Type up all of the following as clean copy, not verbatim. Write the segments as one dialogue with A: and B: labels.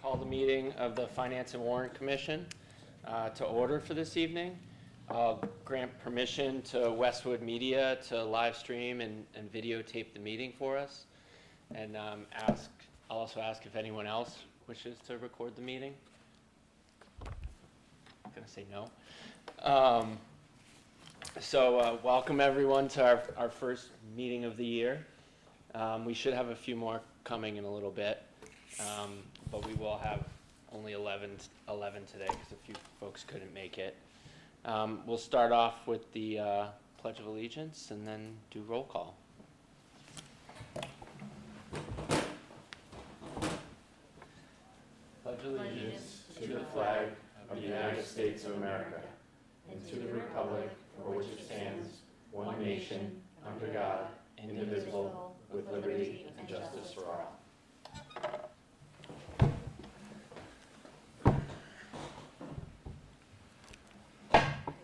A: call the meeting of the Finance and Warrant Commission to order for this evening. I'll grant permission to Westwood Media to live stream and videotape the meeting for us. And I'll also ask if anyone else wishes to record the meeting. I'm going to say no. Welcome everyone to our first meeting of the year. We should have a few more coming in a little bit, but we will have only 11 today because a few folks couldn't make it. We'll start off with the Pledge of Allegiance and then do roll call. Pledge allegiance to the flag of the United States of America and to the republic for which it stands, one nation, under God, indivisible, with liberty and justice for all.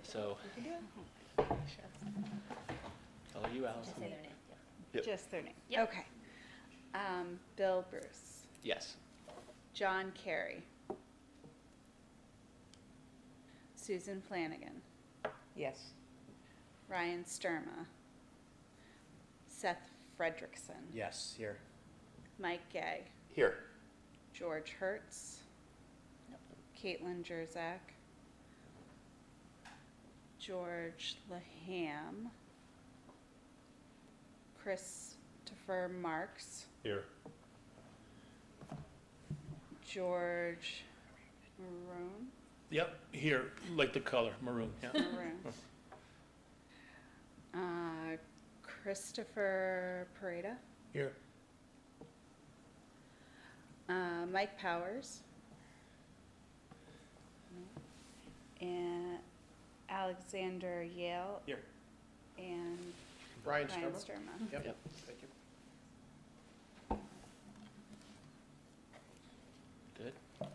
A: So, all you, Allison.
B: Just say their name.
A: Yep.
C: Just their name.
B: Yep.
C: Okay. Bill Bruce.
A: Yes.
C: John Carey. Susan Flanagan.
D: Yes.
C: Ryan Sturma. Seth Fredrickson.
D: Yes, here.
C: Mike Gay.
D: Here.
C: George Hertz. Caitlin Jerzak. George Laham. Christopher Marks.
D: Here.
C: George Maroon.
E: Yep, here, like the color, maroon, yeah.
C: Maroon. Christopher Pareda.
E: Here.
C: Mike Powers. And Alexander Yale.
D: Here.
C: And
D: Ryan
C: Ryan
D: Sturma.
C: Sturma.
A: Yep.
D: Thank you.
A: Good.
C: Yes.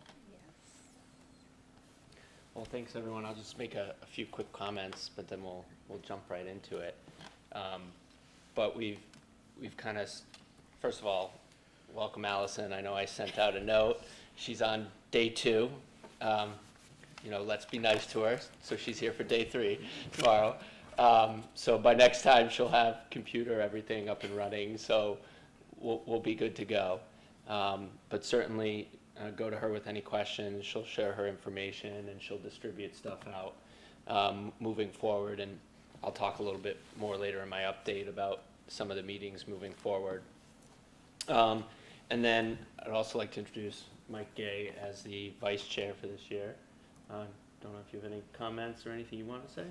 A: Well, thanks everyone. I'll just make a few quick comments, but then we'll jump right into it. But we've kind of, first of all, welcome Allison. I know I sent out a note. She's on day 2. Let's be nice to her. So she's here for day 3 tomorrow. So by next time she'll have computer, everything up and running. So we'll be good to go. But certainly go to her with any questions. She'll share her information and she'll distribute stuff out moving forward. And I'll talk a little bit more later in my update about some of the meetings moving forward. And then I'd also like to introduce Mike Gay as the vice chair for this year. Don't know if you have any comments or anything you want to say?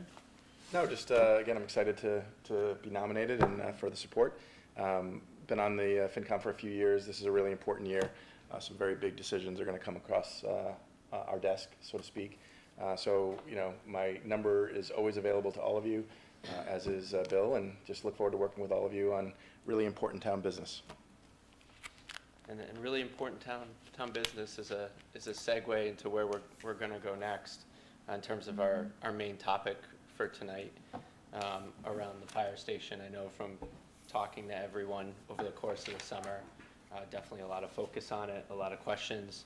F: No, just again, I'm excited to be nominated and for the support. Been on the FinCom for a few years. This is a really important year. Some very big decisions are going to come across our desk, so to speak. My number is always available to all of you, as is Bill, and just look forward to working with all of you on really important town business.
A: And really important town business is a segue into where we're going to go next in terms of our main topic for tonight around the fire station. I know from talking to everyone over the course of the summer, definitely a lot of focus on it, a lot of questions.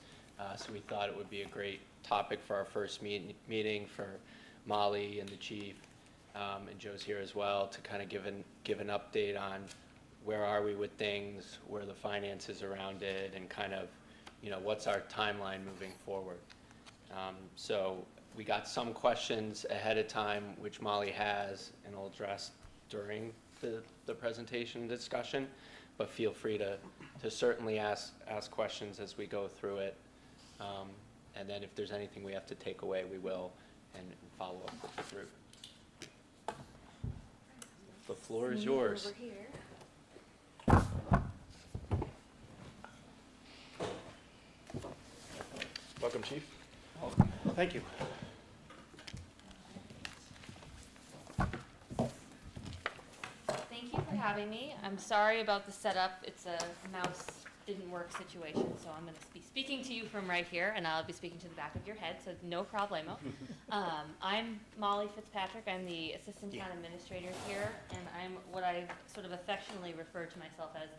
A: So we thought it would be a great topic for our first meeting for Molly and the chief, and Joe's here as well to kind of give an update on where are we with things, where are the finances around it, and kind of, what's our timeline moving forward. So we got some questions ahead of time, which Molly has, and will address during the presentation discussion, but feel free to certainly ask questions as we go through it. And then if there's anything we have to take away, we will, and follow up with the group. The floor is yours.
B: Over here.
F: Welcome, Chief.
E: Thank you.
B: Thank you for having me. I'm sorry about the setup. It's a mouse didn't work situation, so I'm going to be speaking to you from right here, and I'll be speaking to the back of your head, so no problemo. I'm Molly Fitzpatrick. I'm the assistant town administrator here, and I'm what I sort of affectionately refer to myself as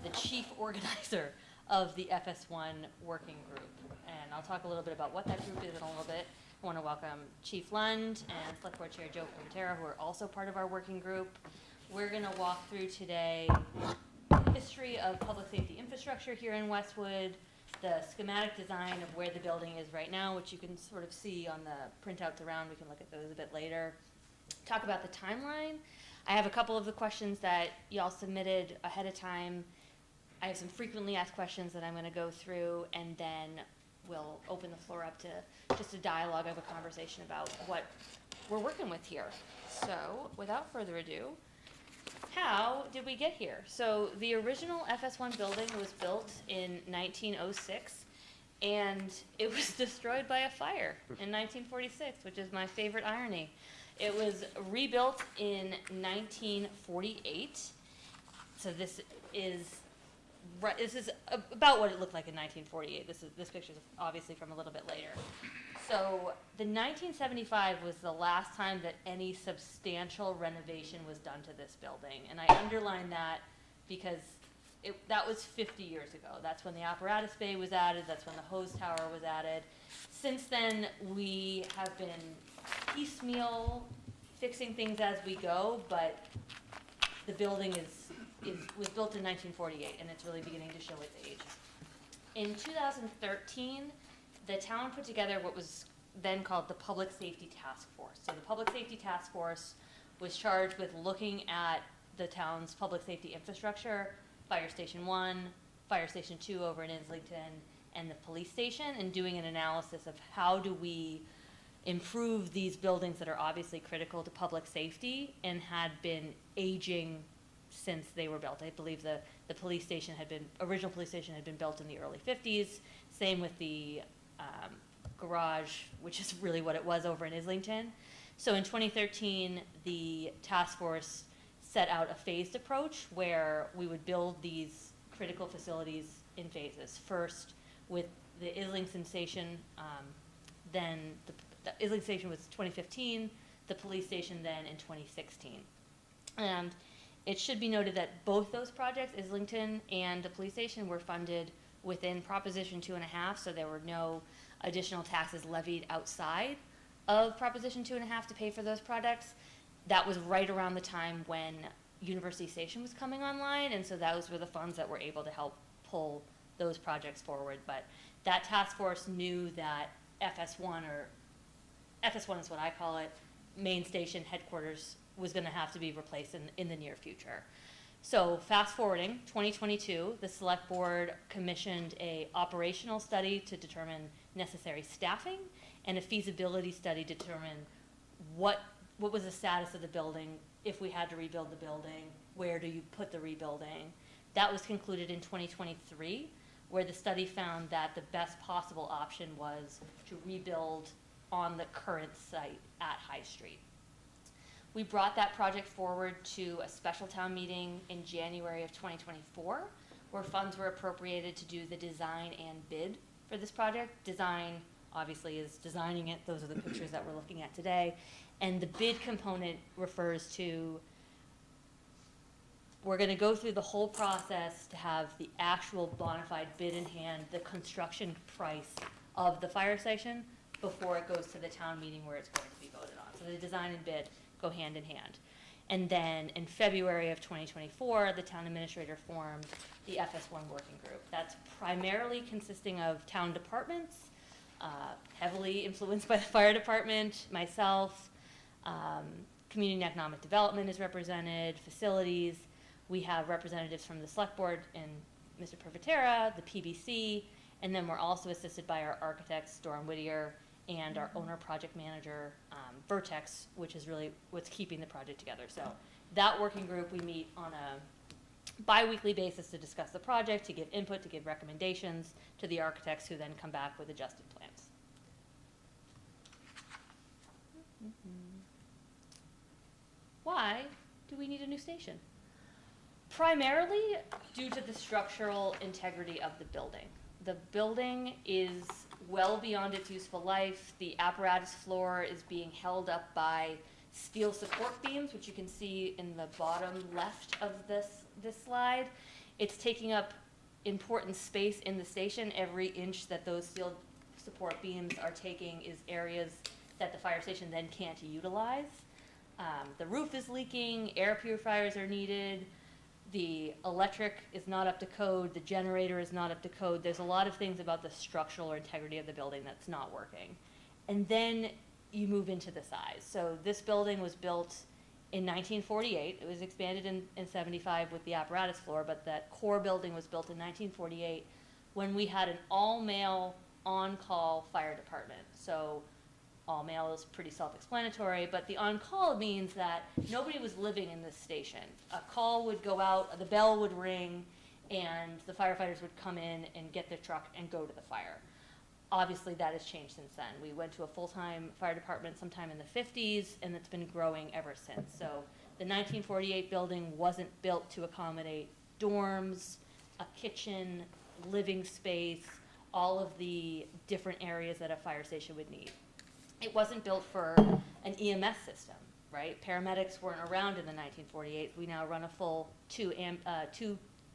B: the chief organizer of the FS1 working group. And I'll talk a little bit about what that group is in a little bit. I want to welcome Chief Lund and Select Board Chair Joe Privatera, who are also part of our working group. We're going to walk through today the history of public safety infrastructure here in Westwood, the schematic design of where the building is right now, which you can sort of see on the printouts around. We can look at those a bit later. Talk about the timeline. I have a couple of the questions that y'all submitted ahead of time. I have some frequently asked questions that I'm going to go through, and then we'll open the floor up to just a dialogue of a conversation about what we're working with here. So, without further ado, how did we get here? So, the original FS1 building was built in 1906, and it was destroyed by a fire in 1946, which is my favorite irony. It was rebuilt in 1948. So this is about what it looked like in 1948. This picture is obviously from a little bit later. So the 1975 was the last time that any substantial renovation was done to this building, and I underline that because that was 50 years ago. That's when the apparatus bay was added. That's when the hose tower was added. Since then, we have been piecemeal fixing things as we go, but the building was built in 1948, and it's really beginning to show its age. In 2013, the town put together what was then called the Public Safety Task Force. So the Public Safety Task Force was charged with looking at the town's public safety infrastructure, Fire Station 1, Fire Station 2 over in Islington, and the police station, and doing an analysis of how do we improve these buildings that are obviously critical to public safety and had been aging since they were built. I believe the original police station had been built in the early 50s. Same with the garage, which is really what it was over in Islington. So in 2013, the task force set out a phased approach where we would build these critical facilities in phases. First with the Islington station, then the Islington station was 2015, the police station then in 2016. And it should be noted that both those projects, Islington and the police station, were funded within Proposition 2.5, so there were no additional taxes levied outside of Proposition 2.5 to pay for those projects. That was right around the time when University Station was coming online, and so those were the funds that were able to help pull those projects forward. But that task force knew that FS1 is what I call it, main station headquarters, was going to have to be replaced in the near future. So fast forwarding, 2022, the select board commissioned a operational study to determine necessary staffing and a feasibility study to determine what was the status of the building, if we had to rebuild the building, where do you put the rebuilding. That was concluded in 2023, where the study found that the best possible option was to rebuild on the current site at High Street. We brought that project forward to a special town meeting in January of 2024, where funds were appropriated to do the design and bid for this project. Design, obviously, is designing it. Those are the pictures that we're looking at today. And the bid component refers to, we're going to go through the whole process to have the actual bona fide bid in hand, the construction price of the fire station, before it goes to the town meeting where it's going to be voted on. So the design and bid go hand in hand. And then in February of 2024, the town administrator formed the FS1 working group. That's primarily consisting of town departments, heavily influenced by the fire department, myself, community and economic development is represented, facilities. We have representatives from the select board and Mr. Privatera, the PBC, and then we're also assisted by our architects, Dora Whittier, and our owner project manager, Vertex, which is really what's keeping the project together. So that working group, we meet on a bi-weekly basis to discuss the project, to give input, to give recommendations to the architects who then come back with adjusted plans. Why do we need a new station? Primarily due to the structural integrity of the building. The building is well beyond its useful life. The apparatus floor is being held up by steel support beams, which you can see in the bottom left of this slide. It's taking up important space in the station. Every inch that those steel support beams are taking is areas that the fire station then can't utilize. The roof is leaking, air purifiers are needed, the electric is not up to code, the generator is not up to code. There's a lot of things about the structural or integrity of the building that's not working. And then you move into the size. So this building was built in 1948. It was expanded in 75 with the apparatus floor, but that core building was built in 1948 when we had an all-male on-call fire department. So all-male is pretty self-explanatory, but the on-call means that nobody was living in this station. A call would go out, the bell would ring, and the firefighters would come in and get their truck and go to the fire. Obviously, that has changed since then. We went to a full-time fire department sometime in the 50s, and it's been growing ever since. So the 1948 building wasn't built to accommodate dorms, a kitchen, living space, all of the different areas that a fire station would need. It wasn't built for an EMS system, right? Paramedics weren't around in the 1948. We now run a full two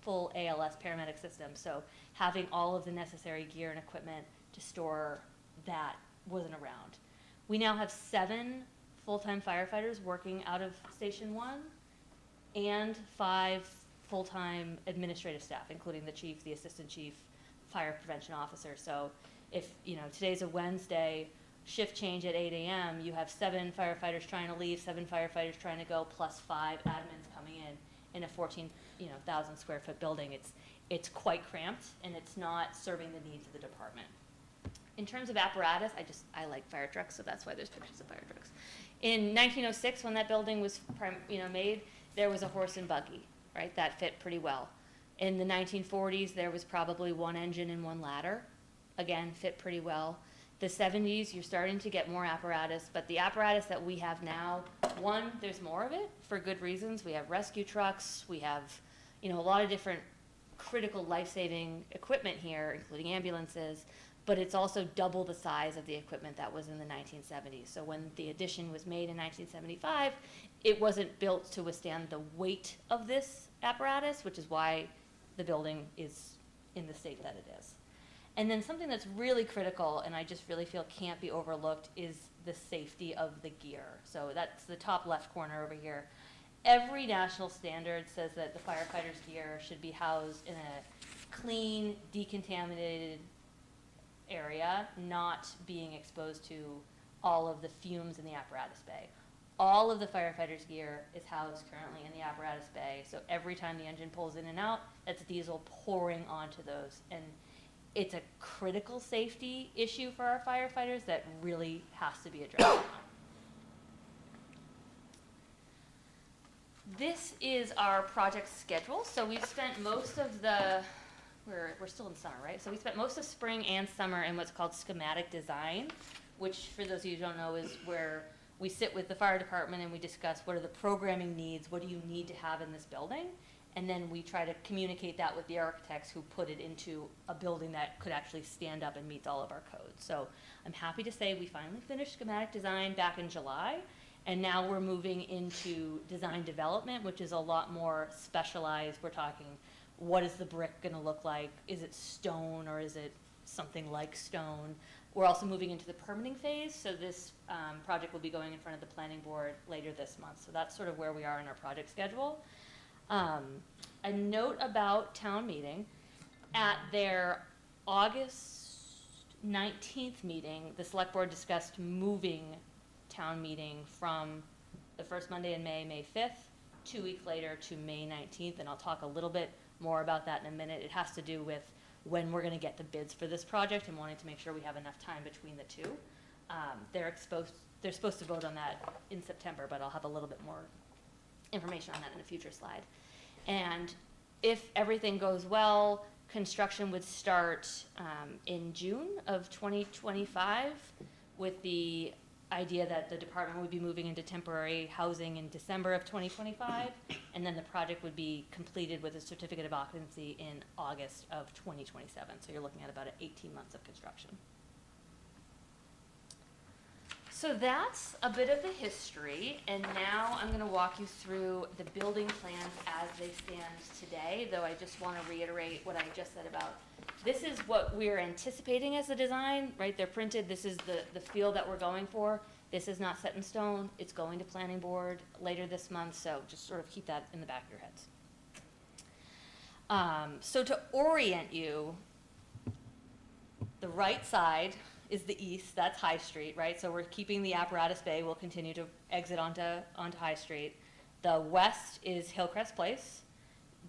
B: full ALS paramedic systems. So having all of the necessary gear and equipment to store that wasn't around. We now have 7 full-time firefighters working out of Station 1 and 5 full-time administrative staff, including the chief, the assistant chief, fire prevention officer. So if, today's a Wednesday, shift change at 8 a.m., you have 7 firefighters trying to leave, 7 firefighters trying to go, plus 5 admins coming in a 14,000 square foot building. It's quite cramped, and it's not serving the needs of the department. In terms of apparatus, I like fire trucks, so that's why there's pictures of fire trucks. In 1906, when that building was made, there was a horse and buggy, right? That fit pretty well. In the 1940s, there was probably 1 engine and 1 ladder. Again, fit pretty well. The 70s, you're starting to get more apparatus, but the apparatus that we have now, one, there's more of it for good reasons. We have rescue trucks, we have, a lot of different critical life-saving equipment here, including ambulances, but it's also double the size of the equipment that was in the 1970s. So when the addition was made in 1975, it wasn't built to withstand the weight of this apparatus, which is why the building is in the state that it is. And then something that's really critical, and I just really feel can't be overlooked, is the safety of the gear. So that's the top left corner over here. Every national standard says that the firefighter's gear should be housed in a clean, decontaminated area, not being exposed to all of the fumes in the apparatus bay. All of the firefighter's gear is housed currently in the apparatus bay, so every time the engine pulls in and out, that's diesel pouring onto those. And it's a critical safety issue for our firefighters that really has to be addressed. This is our project schedule. So we've spent most of we're still in summer, right? So we spent most of spring and summer in what's called schematic design, which for those of you who don't know is where we sit with the fire department and we discuss what are the programming needs, what do you need to have in this building? And then we try to communicate that with the architects who put it into a building that could actually stand up and meets all of our codes. So I'm happy to say we finally finished schematic design back in July, and now we're moving into design development, which is a lot more specialized. We're talking, what is the brick gonna look like? Is it stone or is it something like stone? We're also moving into the permitting phase, so this project will be going in front of the planning board later this month. So that's sort of where we are in our project schedule. A note about town meeting. At their August 19th meeting, the select board discussed moving town meeting from the first Monday in May, May 5th, 2 weeks later to May 19th, and I'll talk a little bit more about that in a minute. It has to do with when we're going to get the bids for this project and wanting to make sure we have enough time between the two. They're supposed to vote on that in September, but I'll have a little bit more information on that in a future slide. And if everything goes well, construction would start in June of 2025 with the idea that the department would be moving into temporary housing in December of 2025, and then the project would be completed with a certificate of occupancy in August of 2027. So you're looking at about 18 months of construction. So that's a bit of the history, and now I'm gonna walk you through the building plans as they stand today, though I just wanna reiterate what I just said about, this is what we're anticipating as the design, right? They're printed, this is the feel that we're going for. This is not set in stone, it's going to planning board later this month, so just sort of keep that in the back of your heads. So to orient you, the right side is the east, that's High Street, right? So we're keeping the apparatus bay, we'll continue to exit onto High Street. The west is Hillcrest Place.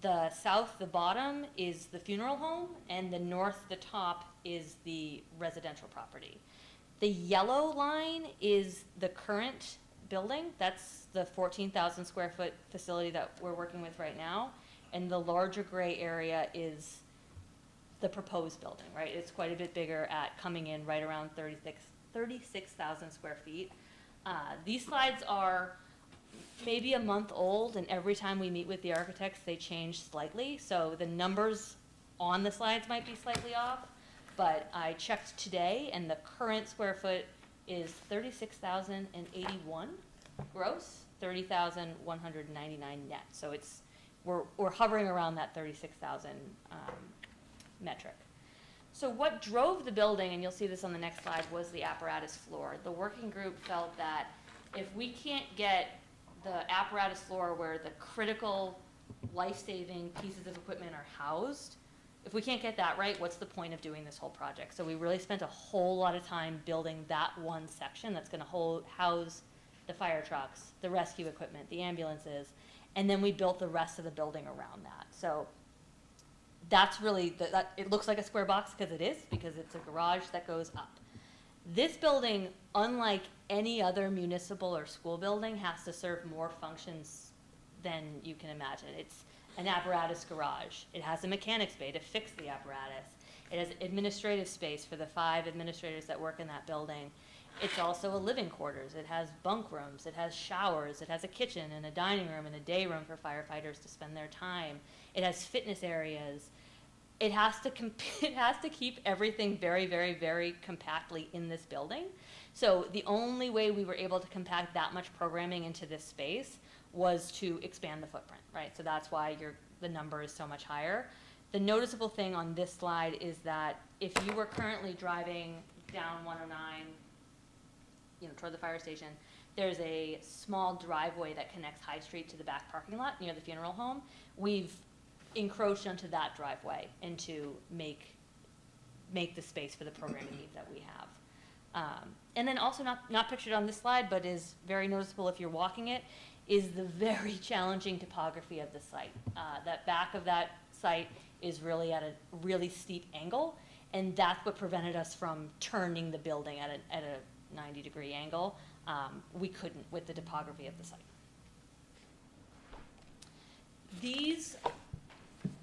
B: The south, the bottom, is the funeral home, and the north, the top, is the residential property. The yellow line is the current building, that's the 14,000 square foot facility that we're working with right now, and the larger gray area is the proposed building, right? It's quite a bit bigger at coming in right around 36,000 square feet. These slides are maybe a month old, and every time we meet with the architects, they change slightly. So the numbers on the slides might be slightly off, but I checked today, and the current square foot is 36,081 gross, 30,199 net. So it's, we're hovering around that 36,000 metric. So what drove the building, and you'll see this on the next slide, was the apparatus floor. The working group felt that if we can't get the apparatus floor where the critical life-saving pieces of equipment are housed, if we can't get that right, what's the point of doing this whole project? So we really spent a whole lot of time building that one section that's gonna house the fire trucks, the rescue equipment, the ambulances, and then we built the rest of the building around that. So that's really, it looks like a square box because it is, because it's a garage that goes up. This building, unlike any other municipal or school building, has to serve more functions than you can imagine. It's an apparatus garage. It has a mechanics bay to fix the apparatus. It has administrative space for the 5 administrators that work in that building. It's also a living quarters. It has bunk rooms. It has showers. It has a kitchen and a dining room and a day room for firefighters to spend their time. It has fitness areas. It has to keep everything very, very, very compactly in this building. So the only way we were able to compact that much programming into this space was to expand the footprint, right? So that's why the number is so much higher. The noticeable thing on this slide is that if you were currently driving down 109, toward the fire station, there's a small driveway that connects High Street to the back parking lot near the funeral home. We've encroached onto that driveway and to make the space for the programming needs that we have. And then also not pictured on this slide, but is very noticeable if you're walking it, is the very challenging topography of the site. That back of that site is really at a really steep angle, and that's what prevented us from turning the building at a 90-degree angle. We couldn't with the topography of the site. These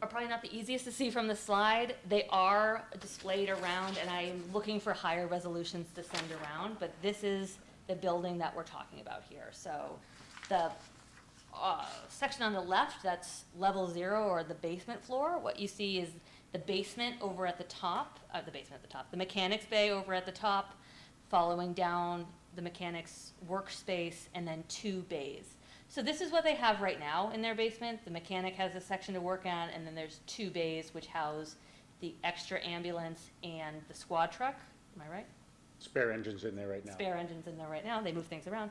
B: are probably not the easiest to see from the slide. They are displayed around, and I'm looking for higher resolutions to send around, but this is the building that we're talking about here. So the section on the left, that's level 0 or the basement floor. What you see is the basement over at the top, the mechanics bay over at the top, following down the mechanics workspace, and then 2 bays. So this is what they have right now in their basement. The mechanic has a section to work on, and then there's 2 bays which house the extra ambulance and the squad truck. Am I right?
E: Spare engines in there right now.
B: Spare engines in there right now. They move things around.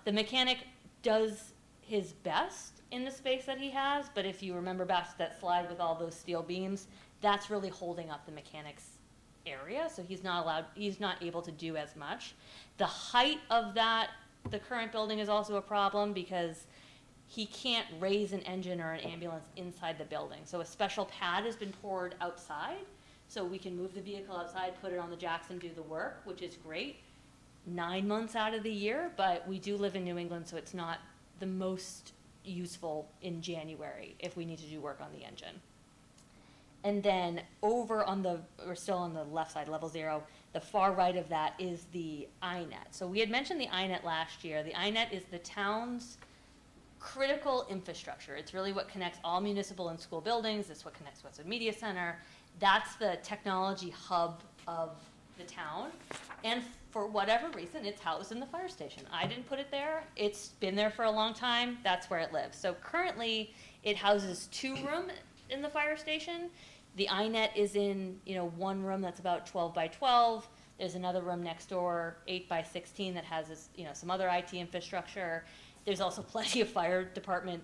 B: The mechanic does his best in the space that he has, but if you remember back to that slide with all those steel beams, that's really holding up the mechanic's area, so he's not able to do as much. The height of the current building is also a problem because he can't raise an engine or an ambulance inside the building. So a special pad has been poured outside, so we can move the vehicle outside, put it on the jacks, and do the work, which is great 9 months out of the year, but we do live in New England, so it's not the most useful in January if we need to do work on the engine. And then over on we're still on the left side, level 0, the far right of that is the INET. So we had mentioned the INET last year. The INET is the town's critical infrastructure. It's really what connects all municipal and school buildings. It's what connects Westwood Media Center. That's the technology hub of the town. And for whatever reason, it's housed in the fire station. I didn't put it there. It's been there for a long time. That's where it lives. So currently, it houses 2 rooms in the fire station. The INET is in, one room that's about 12 by 12. There's another room next door, 8 by 16, that has some other IT infrastructure. There's also plenty of fire department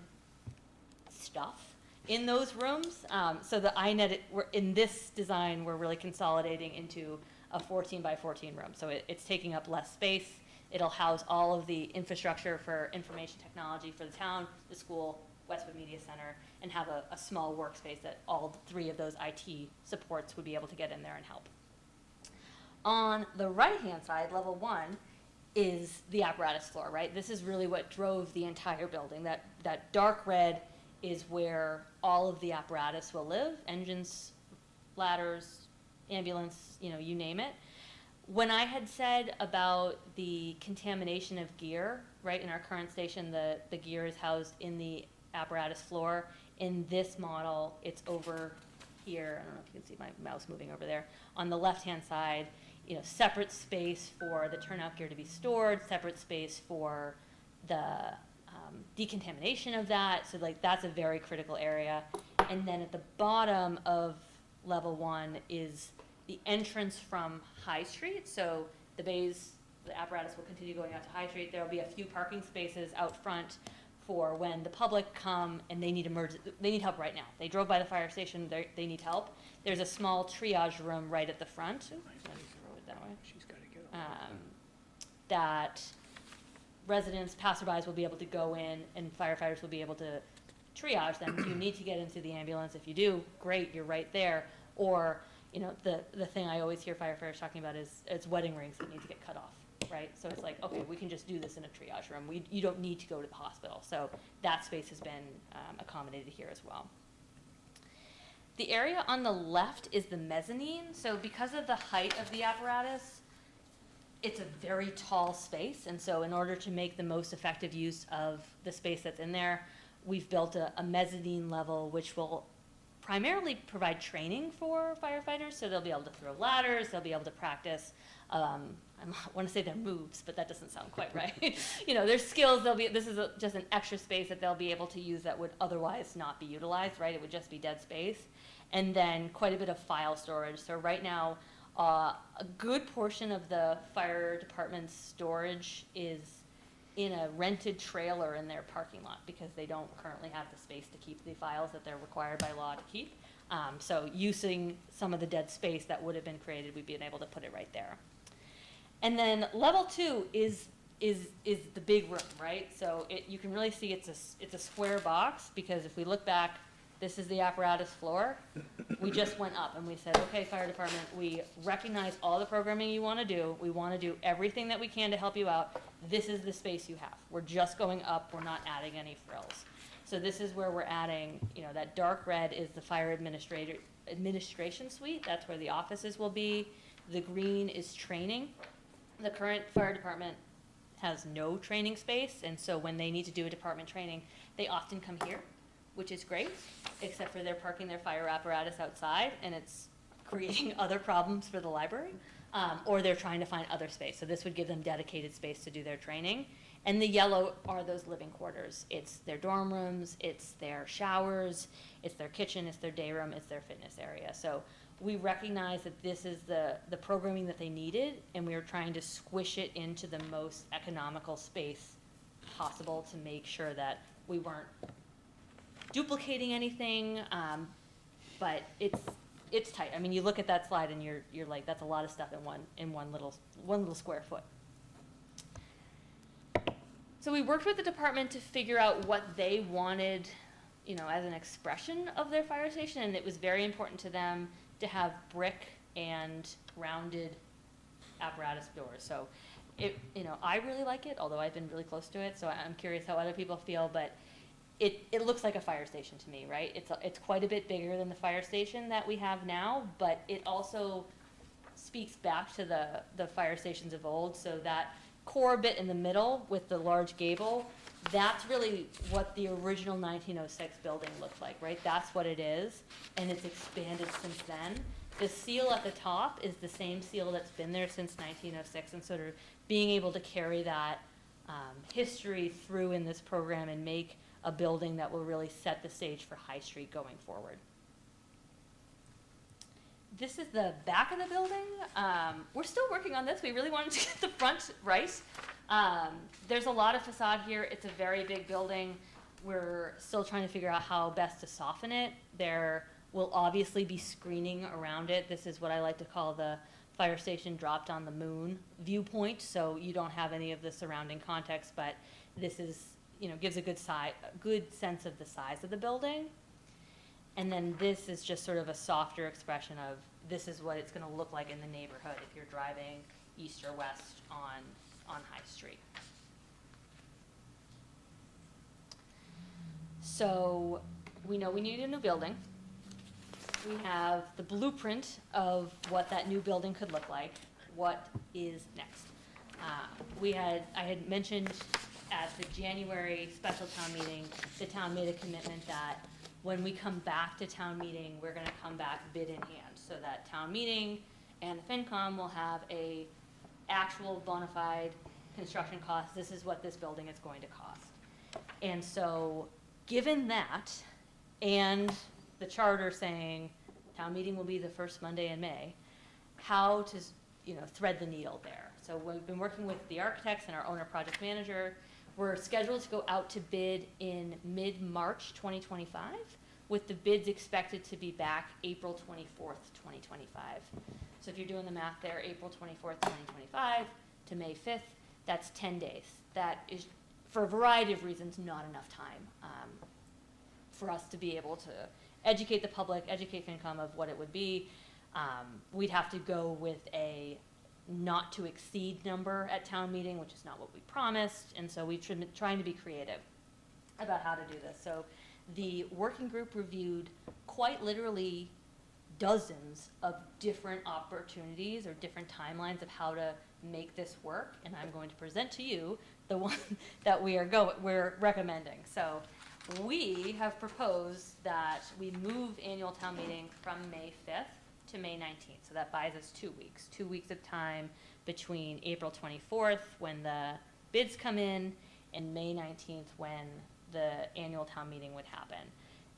B: stuff in those rooms. So the INET, in this design, we're really consolidating into a 14 by 14 room. So it's taking up less space. It'll house all of the infrastructure for information technology for the town, the school, Westwood Media Center, and have a small workspace that all 3 of those IT supports would be able to get in there and help. On the right-hand side, level 1, is the apparatus floor, right? This is really what drove the entire building. That dark red is where all of the apparatus will live: engines, ladders, ambulance, you name it. When I had said about the contamination of gear, right, in our current station, the gear is housed in the apparatus floor. In this model, it's over here. I don't know if you can see my mouse moving over there. On the left-hand side, separate space for the turnout gear to be stored, separate space for the decontamination of that. So that's a very critical area. And then at the bottom of level 1 is the entrance from High Street. So the apparatus will continue going out to High Street. There will be a few parking spaces out front for when the public come and they need help right now. They drove by the fire station, they need help. There's a small triage room right at the front. Ooh, let me throw it that way.
E: She's got to get
B: That residents, passerbys will be able to go in, and firefighters will be able to triage them. If you need to get into the ambulance, if you do, great, you're right there. Or, the thing I always hear firefighters talking about is it's wedding rings that need to get cut off, right? So it's like, okay, we can just do this in a triage room. You don't need to go to the hospital. So that space has been accommodated here as well. The area on the left is the mezzanine. So because of the height of the apparatus, it's a very tall space, and so in order to make the most effective use of the space that's in there, we've built a mezzanine level which will primarily provide training for firefighters. So they'll be able to throw ladders, they'll be able to practice, I want to say their moves, but that doesn't sound quite right. Their skills, this is just an extra space that they'll be able to use that would otherwise not be utilized, right? It would just be dead space. And then quite a bit of file storage. So right now, a good portion of the fire department's storage is in a rented trailer in their parking lot because they don't currently have the space to keep the files that they're required by law to keep. So using some of the dead space that would have been created, we've been able to put it right there. And then level 2 is the big room, right? So you can really see it's a square box, because if we look back, this is the apparatus floor. We just went up and we said, okay, fire department, we recognize all the programming you want to do. We want to do everything that we can to help you out. This is the space you have. We're just going up. We're not adding any frills. So this is where we're adding, that dark red is the fire administration suite. That's where the offices will be. The green is training. The current fire department has no training space, and so when they need to do a department training, they often come here, which is great, except for they're parking their fire apparatus outside, and it's creating other problems for the library, or they're trying to find other space. So this would give them dedicated space to do their training. And the yellow are those living quarters. It's their dorm rooms, it's their showers, it's their kitchen, it's their day room, it's their fitness area. So we recognize that this is the programming that they needed, and we were trying to squish it into the most economical space possible to make sure that we weren't duplicating anything, but it's tight. I mean, you look at that slide and you're like, that's a lot of stuff in one little square foot. So we worked with the department to figure out what they wanted, as an expression of their fire station, and it was very important to them to have brick and rounded apparatus doors. So I really like it, although I've been really close to it, so I'm curious how other people feel, but it looks like a fire station to me, right? It's quite a bit bigger than the fire station that we have now, but it also speaks back to the fire stations of old. So that core bit in the middle with the large gable, that's really what the original 1906 building looked like, right? That's what it is, and it's expanded since then. The seal at the top is the same seal that's been there since 1906, and sort of being able to carry that history through in this program and make a building that will really set the stage for High Street going forward. This is the back of the building. We're still working on this. We really wanted to get the front right. There's a lot of facade here. It's a very big building. We're still trying to figure out how best to soften it. There will obviously be screening around it. This is what I like to call the fire station dropped on the moon viewpoint, so you don't have any of the surrounding context, but this is, gives a good sense of the size of the building. And then this is just sort of a softer expression of this is what it's going to look like in the neighborhood if you're driving east or west on High Street. So we know we need a new building. We have the blueprint of what that new building could look like. What is next? I had mentioned at the January special town meeting, the town made a commitment that when we come back to town meeting, we're going to come back bid in hand, so that town meeting and the FinCom will have a actual bona fide construction cost. This is what this building is going to cost. And so, given that, and the charter saying town meeting will be the first Monday in May, how to thread the needle there. So we've been working with the architects and our owner project manager. We're scheduled to go out to bid in mid-March 2025, with the bids expected to be back April 24th, 2025. So if you're doing the math there, April 24th, 2025 to May 5th, that's 10 days. That is, for a variety of reasons, not enough time for us to be able to educate the public, educate FinCom of what it would be. We'd have to go with a not to exceed number at town meeting, which is not what we promised, and so we've been trying to be creative about how to do this. So the working group reviewed quite literally dozens of different opportunities or different timelines of how to make this work, and I'm going to present to you the one that we're recommending. So we have proposed that we move annual town meeting from May 5th to May 19th. So that buys us 2 weeks, 2 weeks of time between April 24th, when the bids come in, and May 19th, when the annual town meeting would happen.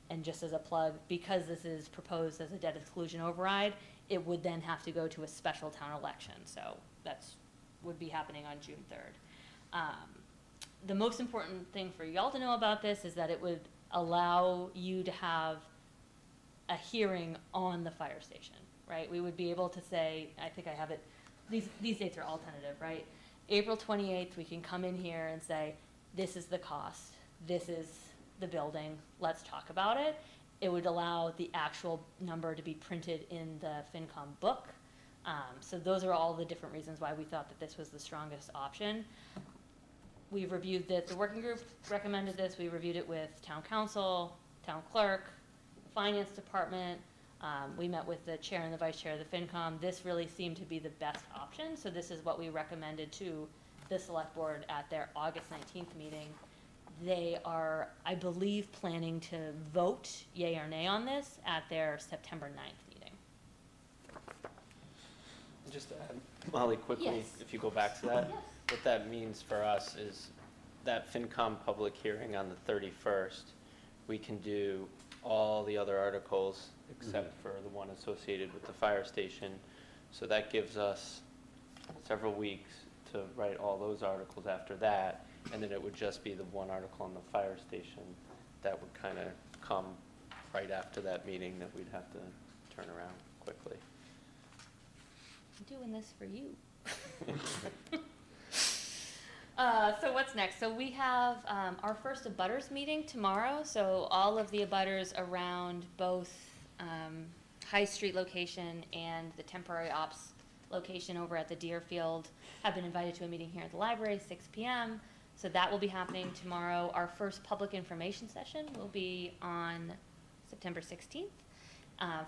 B: And just as a plug, because this is proposed as a debt exclusion override, it would then have to go to a special town election. So that's would be happening on June 3rd. The most important thing for y'all to know about this is that it would allow you to have a hearing on the fire station, right? We would be able to say, I think I have it, these dates are all tentative, right? April 28th, we can come in here and say, this is the cost, this is the building, let's talk about it. It would allow the actual number to be printed in the FinCom book. So those are all the different reasons why we thought that this was the strongest option. We've reviewed that, the working group recommended this, we reviewed it with town council, town clerk, finance department. We met with the chair and the vice chair of the FinCom. This really seemed to be the best option, so this is what we recommended to the select board at their August 19th meeting. They are, I believe, planning to vote yay or nay on this at their September 9th meeting.
A: Just to add, Molly, quickly,
B: Yes.
A: if you go back to that,
B: Yes.
A: what that means for us is that FinCom public hearing on the 31st, we can do all the other articles except for the one associated with the fire station. So that gives us several weeks to write all those articles after that, and then it would just be the one article on the fire station that would kind of come right after that meeting that we'd have to turn around quickly.
B: I'm doing this for you. So what's next? So we have our first abutters meeting tomorrow. So all of the abutters around both High Street location and the temporary ops location over at the Deerfield have been invited to a meeting here at the library, 6 p.m. So that will be happening tomorrow. Our first public information session will be on September 16th,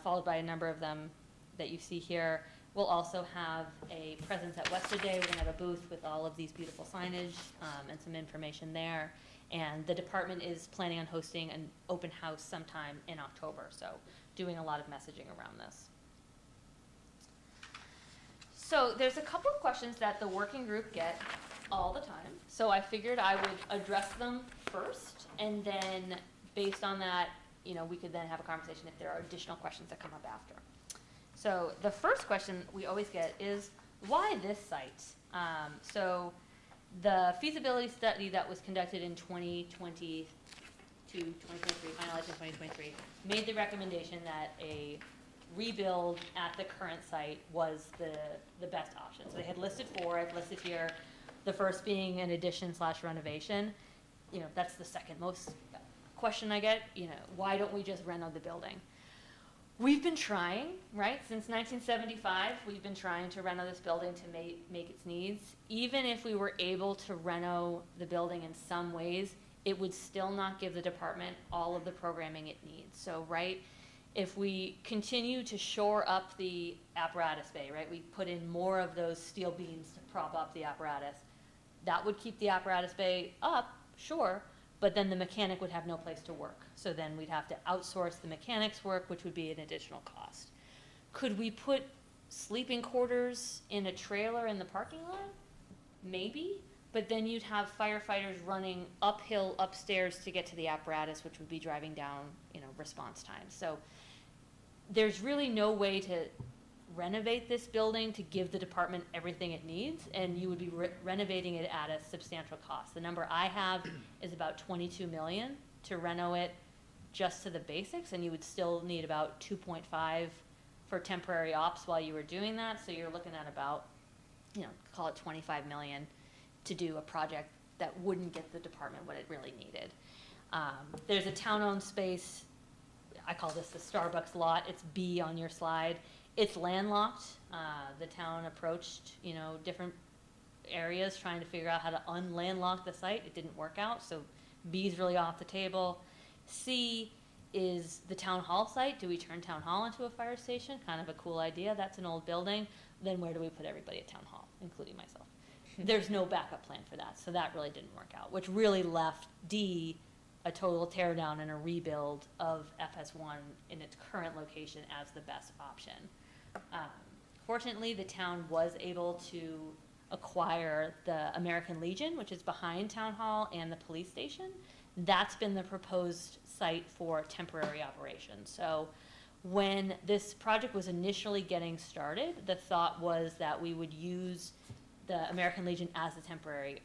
B: followed by a number of them that you see here. We'll also have a presence at Wester Day. We're going to have a booth with all of these beautiful signage and some information there. And the department is planning on hosting an open house sometime in October, so doing a lot of messaging around this. So there's a couple of questions that the working group get all the time. So I figured I would address them first, and then based on that, we could then have a conversation if there are additional questions that come up after. So the first question we always get is, why this site? So the feasibility study that was conducted in 2023, finalized in 2023, made the recommendation that a rebuild at the current site was the best option. So they had listed four. I've listed here the first being an addition / renovation. That's the second most question I get. Why don't we just reno the building? We've been trying, right? Since 1975, we've been trying to reno this building to make its needs. Even if we were able to reno the building in some ways, it would still not give the department all of the programming it needs. So, right, if we continue to shore up the apparatus bay, right, we put in more of those steel beams to prop up the apparatus, that would keep the apparatus bay up, sure, but then the mechanic would have no place to work. So then we'd have to outsource the mechanic's work, which would be an additional cost. Could we put sleeping quarters in a trailer in the parking lot? Maybe, but then you'd have firefighters running uphill upstairs to get to the apparatus, which would be driving down, response times. So there's really no way to renovate this building to give the department everything it needs, and you would be renovating it at a substantial cost. The number I have is about $22 million to reno it just to the basics, and you would still need about 2.5 for temporary ops while you were doing that. So you're looking at about, call it 25 million to do a project that wouldn't get the department what it really needed. There's a town-owned space. I call this the Starbucks lot. It's B on your slide. It's landlocked. The town approached, different areas trying to figure out how to unlandlock the site. It didn't work out, so B is really off the table. C is the town hall site. Do we turn town hall into a fire station? Kind of a cool idea. That's an old building. Then where do we put everybody at town hall, including myself? There's no backup plan for that, so that really didn't work out, which really left D a total tear down and a rebuild of FS1 in its current location as the best option. Fortunately, the town was able to acquire the American Legion, which is behind Town Hall, and the police station. That's been the proposed site for temporary operations. So when this project was initially getting started, the thought was that we would use the American Legion as a temporary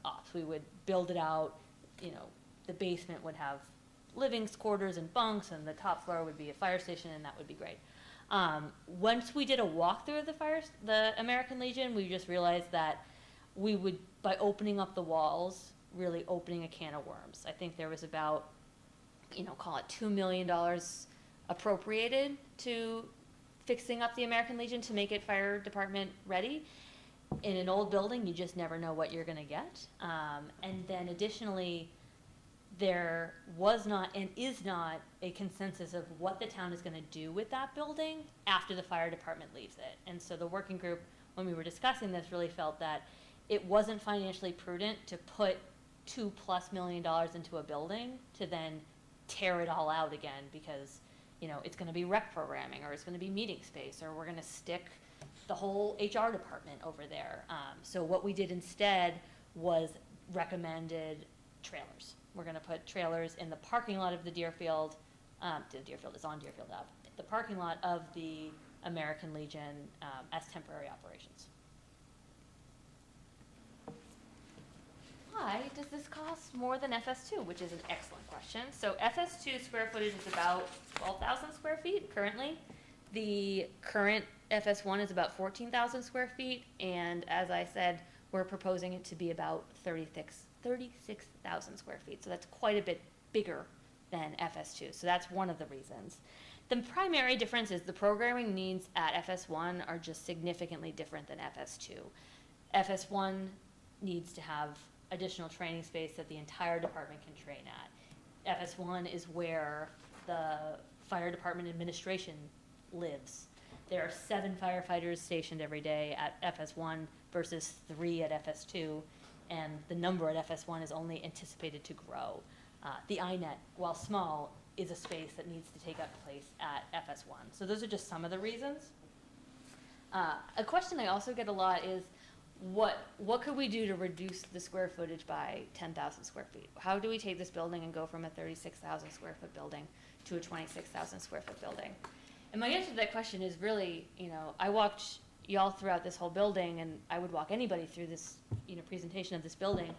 B: ops. We would build it out, the basement would have living quarters and bunks, and the top floor would be a fire station, and that would be great. Once we did a walkthrough of the American Legion, we just realized that we would, by opening up the walls, really opening a can of worms. I think there was about, call it $2 million appropriated to fixing up the American Legion to make it fire department ready. In an old building, you just never know what you're going to get. And then additionally, there was not and is not a consensus of what the town is going to do with that building after the fire department leaves it. And so the working group, when we were discussing this, really felt that it wasn't financially prudent to put $2+ million into a building to then tear it all out again, because it's going to be rec programming, or it's going to be meeting space, or we're going to stick the whole HR department over there. So what we did instead was recommended trailers. We're going to put trailers in the parking lot of the Deerfield. The Deerfield is on Deerfield Ave. The parking lot of the American Legion as temporary operations. Why does this cost more than FS2, which is an excellent question. So FS2 square footage is about 12,000 square feet currently. The current FS1 is about 14,000 square feet, and as I said, we're proposing it to be about 36,000 square feet. So that's quite a bit bigger than FS2. So that's one of the reasons. The primary difference is the programming needs at FS1 are just significantly different than FS2. FS1 needs to have additional training space that the entire department can train at. FS1 is where the fire department administration lives. There are 7 firefighters stationed every day at FS1 versus 3 at FS2. and the number at FS1 is only anticipated to grow. The INET, while small, is a space that needs to take up place at FS1. So those are just some of the reasons. A question I also get a lot is, what could we do to reduce the square footage by 10,000 square feet? How do we take this building and go from a 36,000 square foot building to a 26,000 square foot building? And my answer to that question is really, I walked y'all throughout this whole building, and I would walk anybody through this, presentation of this building.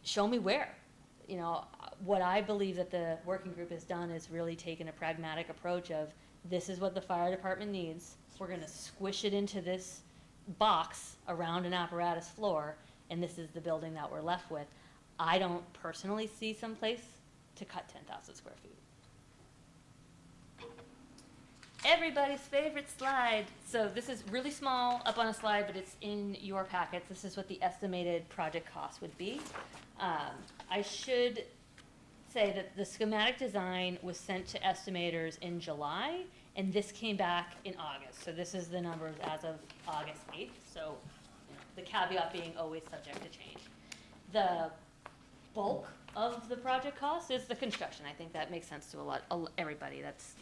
B: Show me where. What I believe that the working group has done is really taken a pragmatic approach of, this is what the fire department needs. We're gonna squish it into this box around an apparatus floor, and this is the building that we're left with. I don't personally see some place to cut 10,000 square feet. Everybody's favorite slide. So this is really small up on a slide, but it's in your packets. This is what the estimated project cost would be. I should say that the schematic design was sent to estimators in July, and this came back in August. So this is the numbers as of August 8th. So the caveat being always subject to change. The bulk of the project cost is the construction. I think that makes sense to everybody. That's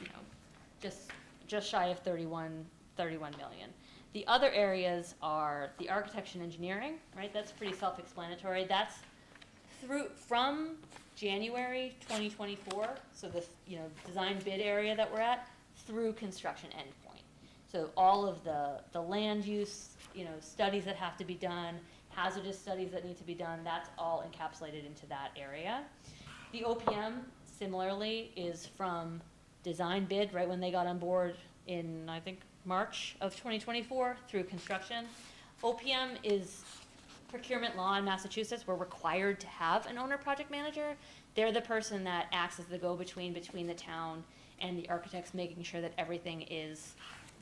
B: just shy of 31 million. The other areas are the architecture and engineering, right? That's pretty self-explanatory. That's from January 2024, so the design bid area that we're at, through construction endpoint. So all of the land use, studies that have to be done, hazardous studies that need to be done, that's all encapsulated into that area. The OPM, similarly, is from design bid, right when they got on board in, I think, March of 2024, through construction. OPM is procurement law in Massachusetts. We're required to have an owner project manager. They're the person that acts as the go-between between the town and the architects, making sure that everything is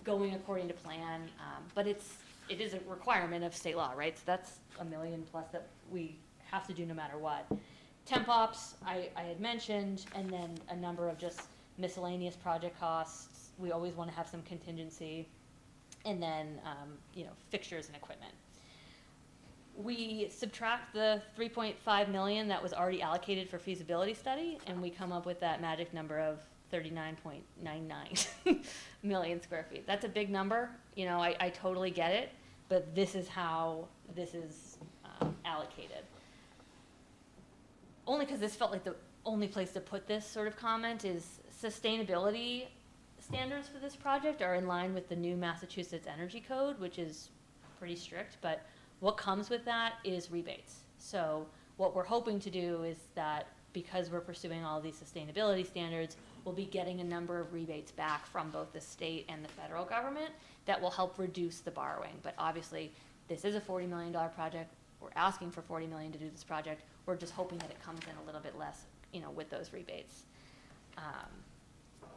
B: going according to plan. But it is a requirement of state law, right? So that's $1 million plus that we have to do no matter what. Temp ops, I had mentioned, and then a number of just miscellaneous project costs. We always want to have some contingency, and then fixtures and equipment. We subtract the 3.5 million that was already allocated for feasibility study, and we come up with that magic number of 39.99 million square feet. That's a big number. I totally get it, but this is how this is allocated. Only because this felt like the only place to put this sort of comment is sustainability standards for this project are in line with the new Massachusetts Energy Code, which is pretty strict, but what comes with that is rebates. So what we're hoping to do is that because we're pursuing all these sustainability standards, we'll be getting a number of rebates back from both the state and the federal government that will help reduce the borrowing. But obviously, this is a $40 million project. We're asking for $40 million to do this project. We're just hoping that it comes in a little bit less, with those rebates.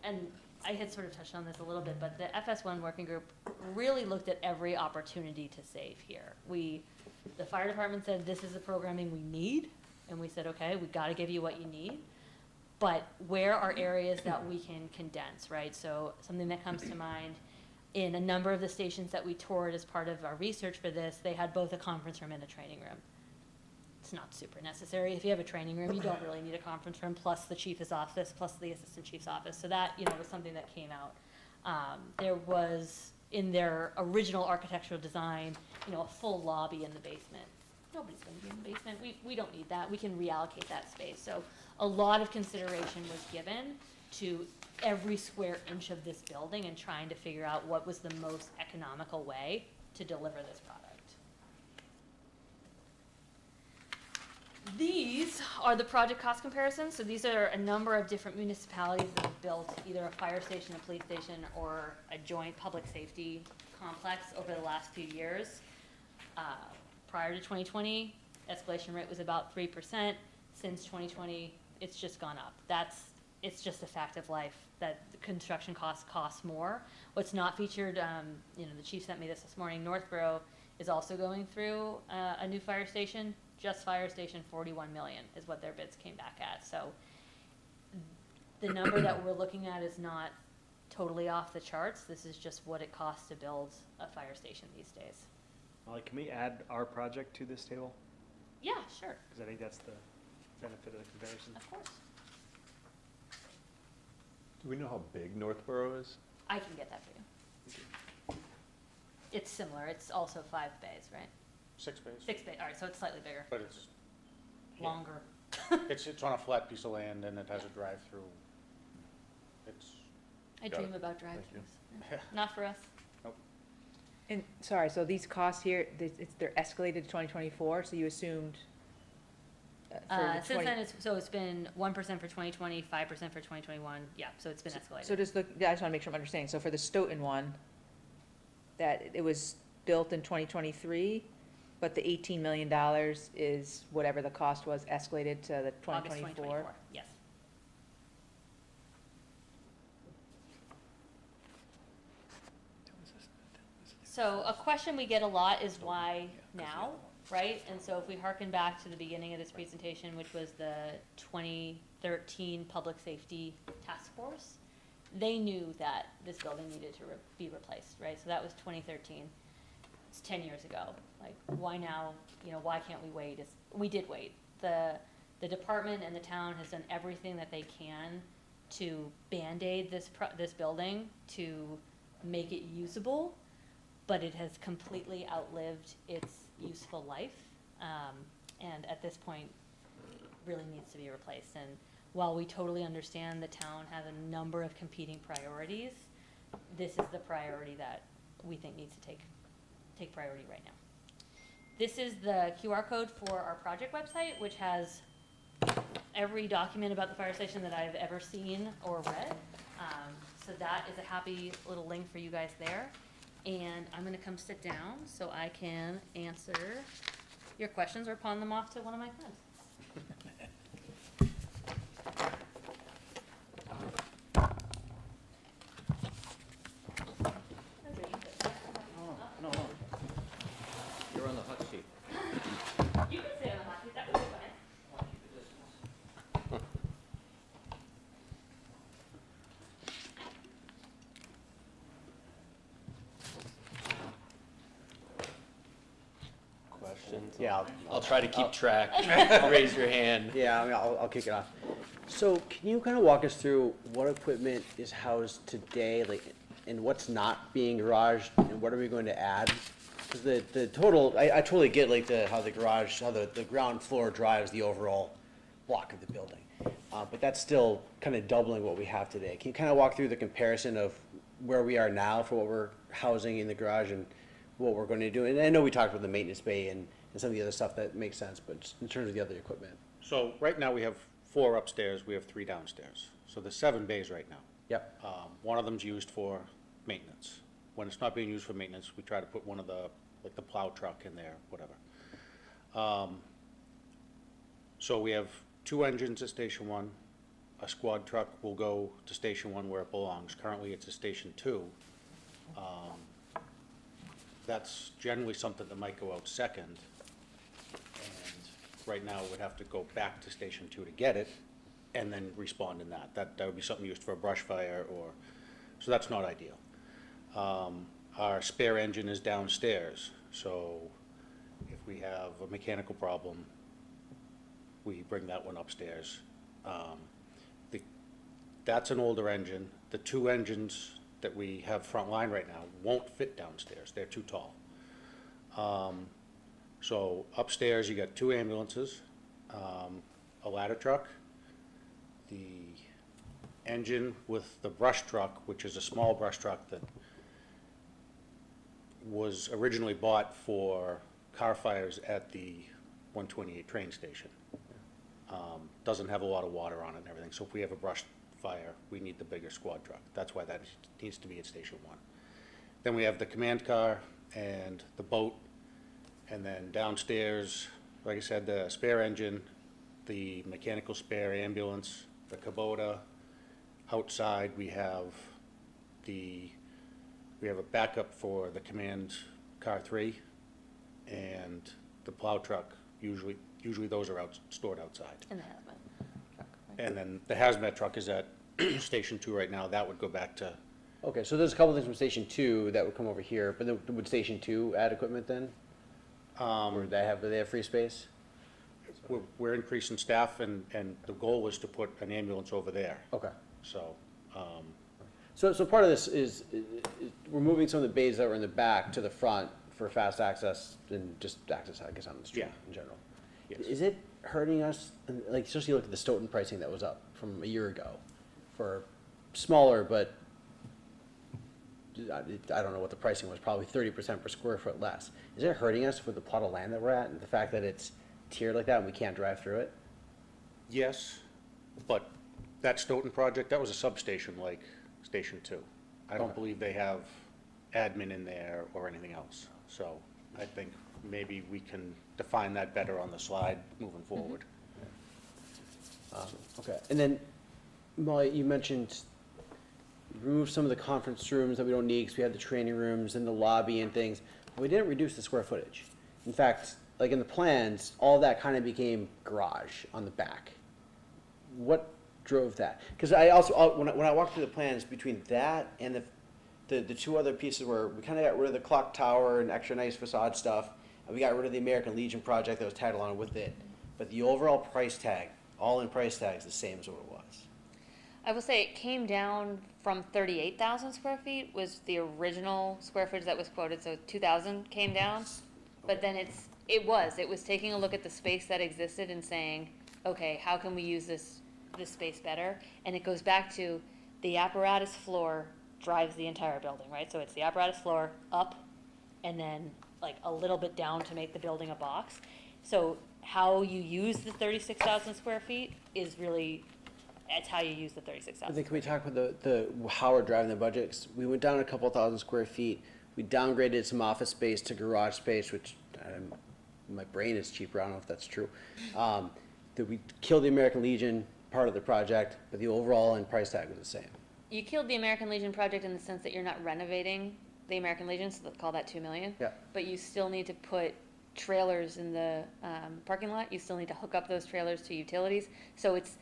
B: And I had sort of touched on this a little bit, but the FS1 working group really looked at every opportunity to save here. The fire department said, this is the programming we need, and we said, okay, we've got to give you what you need, but where are areas that we can condense, right? So something that comes to mind, in a number of the stations that we toured as part of our research for this, they had both a conference room and a training room. It's not super necessary. If you have a training room, you don't really need a conference room, plus the chief's office, plus the assistant chief's office. So that, was something that came out. There was, in their original architectural design, a full lobby in the basement. Nobody's going to be in the basement. We don't need that. We can reallocate that space. So a lot of consideration was given to every square inch of this building and trying to figure out what was the most economical way to deliver this product. These are the project cost comparisons. So these are a number of different municipalities that have built either a fire station, a police station, or a joint public safety complex over the last few years. Prior to 2020, escalation rate was about 3%. Since 2020, it's just gone up. It's just a fact of life that the construction costs more. What's not featured, the chief sent me this morning, Northborough is also going through a new fire station. Just fire station, 41 million is what their bids came back at. So the number that we're looking at is not totally off the charts. This is just what it costs to build a fire station these days.
G: Molly, can we add our project to this table?
B: Yeah, sure,
E: Because I think that's the benefit of the comparison.
B: of course.
G: Do we know how big Northborough is?
B: I can get that for you. It's similar, it's also 5 bays, right?
E: 6 bays.
B: 6 bay, all right, so it's slightly bigger,
E: But it's, yeah.
B: longer.
E: it's on a flat piece of land and it has a drive-through. It's,
B: I
G: Got
B: dream
G: it.
B: about
G: Thank
B: drive-throughs. Not for us.
D: And, sorry, so these costs here, they're escalated to 2024, so you assumed for the
B: Since
D: 20
B: then, it's been 1% for 2020, 5% for 2021, yeah, so it's been escalated.
D: So just look, I just wanna make sure I'm understanding, so for the Stoughton one, that it was built in 2023, but the $18 million is whatever the cost was escalated to the
B: August
D: 2024?
B: yes. So a question we get a lot is why now, right? And so if we hearken back to the beginning of this presentation, which was the 2013 Public Safety Task Force, they knew that this building needed to be replaced, right? So that was 2013. It's 10 years ago. Like, why now? You know, why can't we wait? We did wait. The department and the town has done everything that they can to Band-Aid this building to make it usable, but it has completely outlived its useful life, and at this point, really needs to be replaced. And while we totally understand the town has a number of competing priorities, this is the priority that we think needs to take priority right now. This is the QR code for our project website, which has every document about the fire station that I've ever seen or read. So that is a happy little link for you guys there. And I'm gonna come sit down so I can answer your questions or pawn them off to one of my friends.
E: no.
H: You're on the hot seat.
B: You can sit on the hot seat, that would be fine.
A: Questions?
I: Yeah,
A: I'll try to keep track. Raise your hand.
I: yeah, I mean, I'll kick it off. So can you kind of walk us through what equipment is housed today, like, and what's not being garaged, and what are we going to add? Because the total, I totally get like how the garage, how the ground floor drives the overall block of the building. But that's still kind of doubling what we have today. Can you kind of walk through the comparison of where we are now for what we're housing in the garage and what we're going to do? And I know we talked about the maintenance bay and some of the other stuff that makes sense, but just in terms of the other equipment.
E: So right now we have 4 upstairs, we have 3 downstairs. So there's 7 bays right now.
I: Yep.
E: One of them's used for maintenance. When it's not being used for maintenance, we try to put one of the, like the plow truck in there, whatever. So we have 2 engines at Station 1. A squad truck will go to Station 1 where it belongs. Currently, it's at Station 2. That's generally something that might go out second. And right now, it would have to go back to Station 2 to get it, and then respond in that. That would be something used for a brush fire or, so that's not ideal. Our spare engine is downstairs, so if we have a mechanical problem, we bring that one upstairs. That's an older engine. The 2 engines that we have front line right now won't fit downstairs. They're too tall. So upstairs, you got 2 ambulances, a ladder truck, the engine with the brush truck, which is a small brush truck that was originally bought for car fires at the 128 train station. Doesn't have a lot of water on it and everything, so if we have a brush fire, we need the bigger squad truck. That's why that needs to be at Station 1. Then we have the command car and the boat, and then downstairs, like I said, the spare engine, the mechanical spare ambulance, the Kubota. Outside, we have a backup for the command car 3 and the plow truck. Usually those are stored outside.
B: And the hazmat truck, right?
E: And then the hazmat truck is at Station 2 right now. That would go back to,
I: Okay, so there's a couple things from Station 2 that would come over here, but then would Station 2 add equipment then? Or do they have free space?
E: we're increasing staff, and the goal was to put an ambulance over there,
I: Okay.
E: so,
I: So part of this is we're moving some of the bays that were in the back to the front for fast access and just access, I guess, on the street
E: Yeah.
I: in general.
E: yes.
I: Is it hurting us, like, especially look at the Stoughton pricing that was up from a year ago for smaller, but I don't know what the pricing was, probably 30% per square foot less. Is it hurting us with the plot of land that we're at and the fact that it's tiered like that and we can't drive through it?
E: Yes, but that Stoughton project, that was a substation like Station 2. I don't
I: Okay.
E: believe they have admin in there or anything else. So I think maybe we can define that better on the slide moving forward.
I: Okay, and then, Molly, you mentioned remove some of the conference rooms that we don't need because we had the training rooms and the lobby and things, but we didn't reduce the square footage. In fact, like in the plans, all that kind of became garage on the back. What drove that? Because I also, when I walked through the plans, between that and the two other pieces where we kind of got rid of the clock tower and extra nice facade stuff, and we got rid of the American Legion project that was tagged along with it, but the overall price tag, all-in price tag is the same as what it was.
B: I will say it came down from 38,000 square feet was the original square footage that was quoted, so 2,000 came down. But then it was taking a look at the space that existed and saying, okay, how can we use this space better? And it goes back to the apparatus floor drives the entire building, right? So it's the apparatus floor up and then like a little bit down to make the building a box. So how you use the 36,000 square feet is really, it's how you use the 36,000.
I: I think, can we talk about the how we're driving the budget? 'Cause we went down a couple thousand square feet. We downgraded some office space to garage space, which my brain is cheaper. I don't know if that's true. That we killed the American Legion part of the project, but the overall and price tag was the same.
B: You killed the American Legion project in the sense that you're not renovating the American Legion, so they'll call that 2 million.
I: Yeah.
B: But you still need to put trailers in the parking lot. You still need to hook up those trailers to utilities. So it's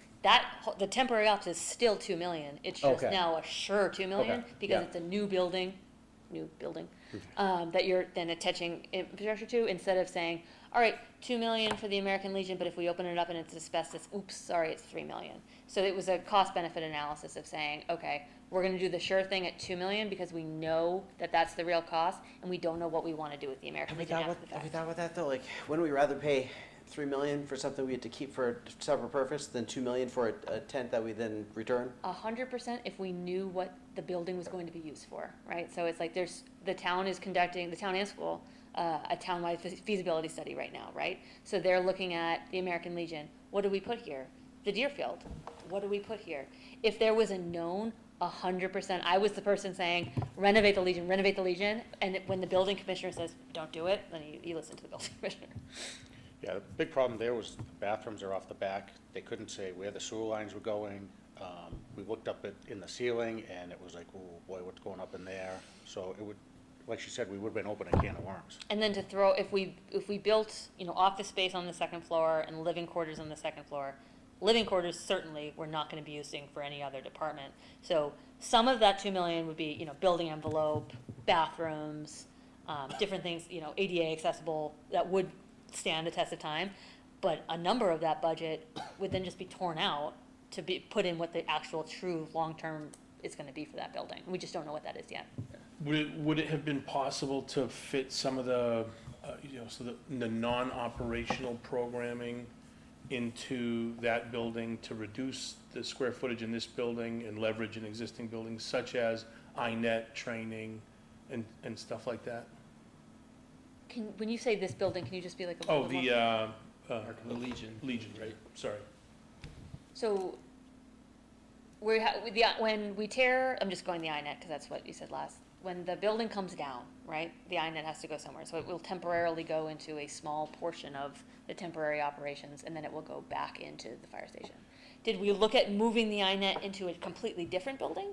B: the temporary ops is still 2 million. It's just
I: Okay.
B: now a sure 2 million
I: Okay.
B: because
I: Yeah.
B: it's a new building that you're then attaching infrastructure to, instead of saying, all right, 2 million for the American Legion, but if we open it up and it's asbestos, oops, sorry, it's 3 million. So it was a cost benefit analysis of saying, okay, we're gonna do the sure thing at 2 million because we know that that's the real cost and we don't know what we wanna do with the American Legion after the
I: Have we
B: fact.
I: thought about that though? Like, wouldn't we rather pay 3 million for something we had to keep for a separate purpose than 2 million for a tent that we then return?
B: 100% if we knew what the building was going to be used for, right? So it's like the town is conducting, the town and school, a townwide feasibility study right now, right? So they're looking at the American Legion. What do we put here? The Deerfield. What do we put here? If there was a known 100%, I was the person saying, renovate the Legion, and when the building commissioner says, don't do it, then you listen to the building commissioner.
E: Yeah, the big problem there was the bathrooms are off the back. They couldn't say where the sewer lines were going. We looked up in the ceiling, and it was like, oh boy, what's going up in there? So it would, like she said, we would have been opening a can of worms.
B: And then to throw, if we built, office space on the second floor and living quarters on the second floor, living quarters certainly we're not gonna be using for any other department. So some of that 2 million would be, building envelope, bathrooms, different things, ADA accessible, that would stand the test of time. But a number of that budget would then just be torn out to be put in what the actual true long-term is gonna be for that building. We just don't know what that is yet.
J: Would it have been possible to fit some of the, the non-operational programming into that building to reduce the square footage in this building and leverage in existing buildings, such as INET training and stuff like that?
B: When you say this building, can you just be like a
J: Oh,
B: little more?
J: the Legion. Legion, right, sorry.
B: So, when we tear, I'm just going the INET because that's what you said last. When the building comes down, right, the INET has to go somewhere. So it will temporarily go into a small portion of the temporary operations, and then it will go back into the fire station. Did we look at moving the INET into a completely different building?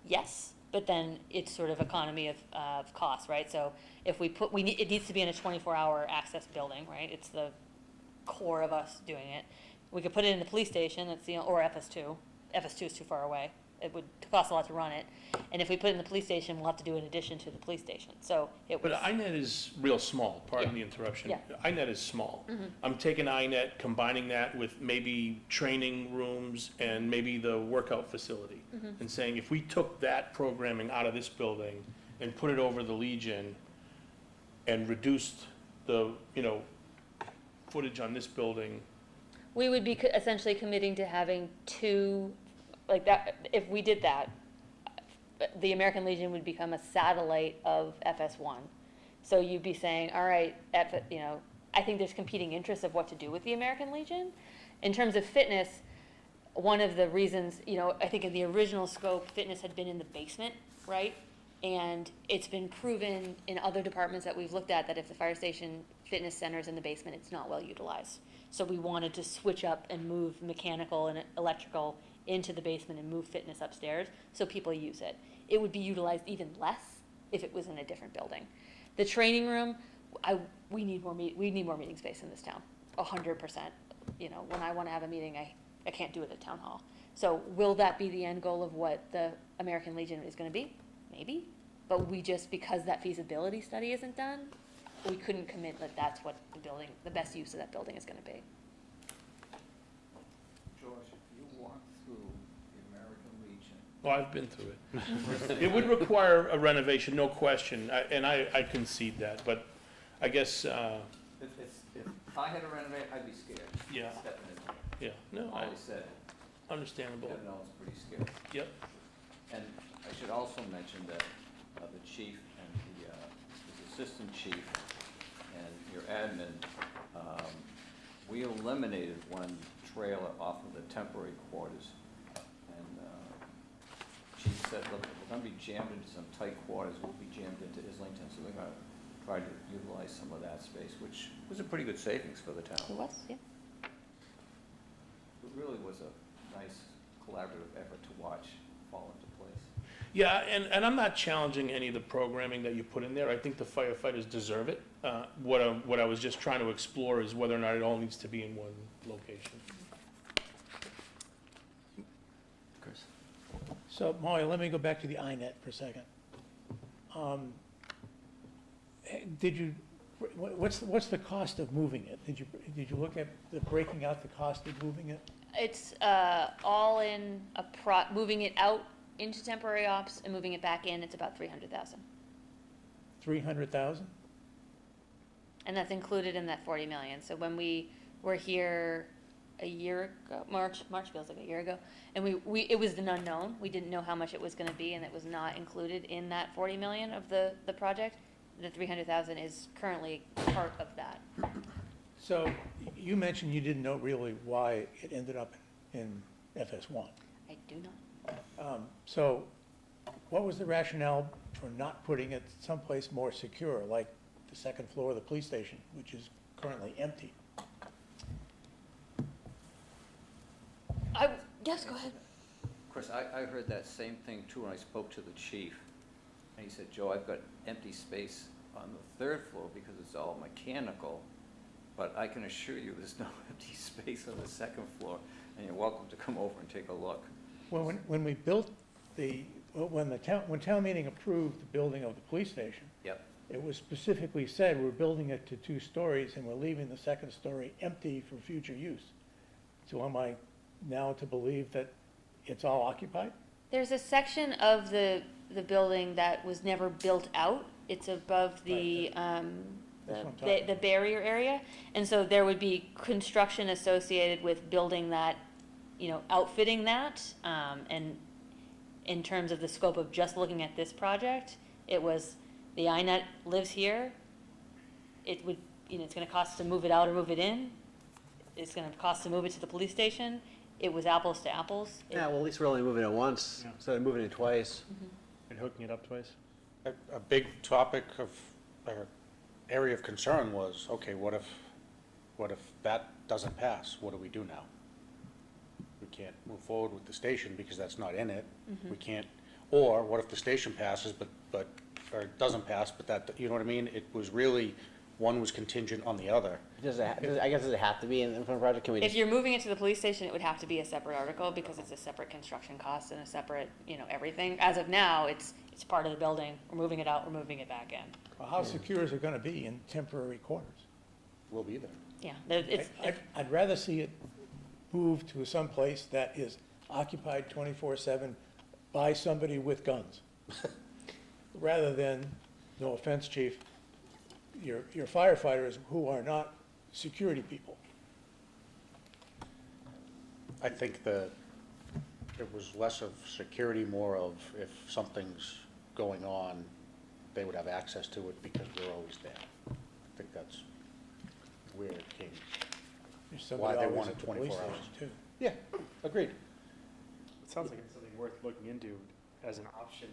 B: Yes, but then it's sort of economy of cost, right? So if we put, it needs to be in a 24-hour access building, right? It's the core of us doing it. We could put it in the police station, that's or FS2. FS2 is too far away. it would cost a lot to run it. And if we put it in the police station, we'll have to do it in addition to the police station. So it was.
J: But INET is real small, pardon the interruption.
B: Yeah.
J: INET is small. I'm taking INET, combining that with maybe training rooms and maybe the workout facility. And saying, if we took that programming out of this building and put it over the Legion and reduced the, footage on this building.
B: We would be essentially committing to having two, like that, if we did that, the American Legion would become a satellite of FS1. So you'd be saying, all right, I think there's competing interests of what to do with the American Legion. In terms of fitness, one of the reasons, I think in the original scope, fitness had been in the basement, right? And it's been proven in other departments that we've looked at that if the fire station fitness center is in the basement, it's not well utilized. So we wanted to switch up and move mechanical and electrical into the basement and move fitness upstairs so people use it. It would be utilized even less if it was in a different building. The training room, we need more meeting space in this town, 100%. When I want to have a meeting, I can't do it at town hall. So will that be the end goal of what the American Legion is going to be? Maybe, but because that feasibility study isn't done, we couldn't commit that that's what the best use of that building is going to be.
H: George, if you walk through the American Legion,
J: Well, I've been through it. It would require a renovation, no question, and I concede that, but I guess,
H: if I had to renovate, I'd be scared.
J: Yeah.
H: Stepping into it.
J: yeah, no,
H: Always said it.
J: understandable.
H: God knows, pretty scary.
J: Yep,
H: And I should also mention that the chief and his assistant chief and your admin, we eliminated one trailer off of the temporary quarters. And chief said, look, we're gonna be jammed into some tight quarters, we'll be jammed into Islington, so they're gonna try to utilize some of that space, which was a pretty good savings for the town.
B: It was, yeah.
H: It really was a nice collaborative effort to watch fall into place.
J: yeah, and I'm not challenging any of the programming that you put in there, I think the firefighters deserve it. What I was just trying to explore is whether or not it all needs to be in one location.
A: Chris?
K: So, Molly, let me go back to the INET for a second. What's the cost of moving it? Did you look at breaking out the cost of moving it?
B: It's all in moving it out into temporary ops and moving it back in. It's about $300,000,
K: 300,000?
B: and that's included in that 40 million. So when we were here a year ago, March feels like a year ago, and it was an unknown. We didn't know how much it was going to be, and it was not included in that 40 million of the project. The 300,000 is currently part of that.
K: So you mentioned you didn't know really why it ended up in FS1.
B: I do not.
K: So what was the rationale for not putting it someplace more secure, like the second floor of the police station, which is currently empty?
B: Yes, go ahead.
H: Chris, I heard that same thing too when I spoke to the chief. And he said, Joe, I've got empty space on the third floor because it's all mechanical, but I can assure you there's no empty space on the second floor, and you're welcome to come over and take a look.
K: Well, when we built when town meeting approved the building of the police station,
H: Yep.
K: it was specifically said we're building it to 2 stories and we're leaving the second story empty for future use. So am I now to believe that it's all occupied?
B: There's a section of the building that was never built out. It's above the
K: That's what I'm talking
B: the barrier area, and so there would be construction associated with building that, outfitting that. And in terms of the scope of just looking at this project, it was the INET lives here. It would, it's going to cost to move it out or move it in. It's going to cost to move it to the police station. It was apples to apples.
I: Yeah, well, at least we're only moving it once, instead of moving it twice.
G: And hooking it up twice?
E: A big topic of, or area of concern was, okay, what if that doesn't pass? What do we do now? We can't move forward with the station because that's not in it. We can't, or what if the station passes, or it doesn't pass, but that, you know what I mean? It was really one was contingent on the other.
I: I guess does it have to be in the front project? Can we
B: If
I: just,
B: you're moving it to the police station, it would have to be a separate article because it's a separate construction cost and a separate, everything. As of now, it's part of the building. We're moving it out, we're moving it back in.
K: Well, how secure is it gonna be in temporary quarters?
E: We'll be there.
B: Yeah, it's,
K: I'd rather see it moved to some place that is occupied 24/7 by somebody with guns. Rather than, no offense, chief, your firefighters who are not security people.
E: I think that it was less of security, more of if something's going on, they would have access to it because we're always there. I think that's where it came.
K: There's
E: Why
K: somebody
E: they
K: always
E: want it
K: at the police
E: 24 hours.
K: station, too.
E: Yeah, agreed.
G: It sounds like it's something worth looking into as an option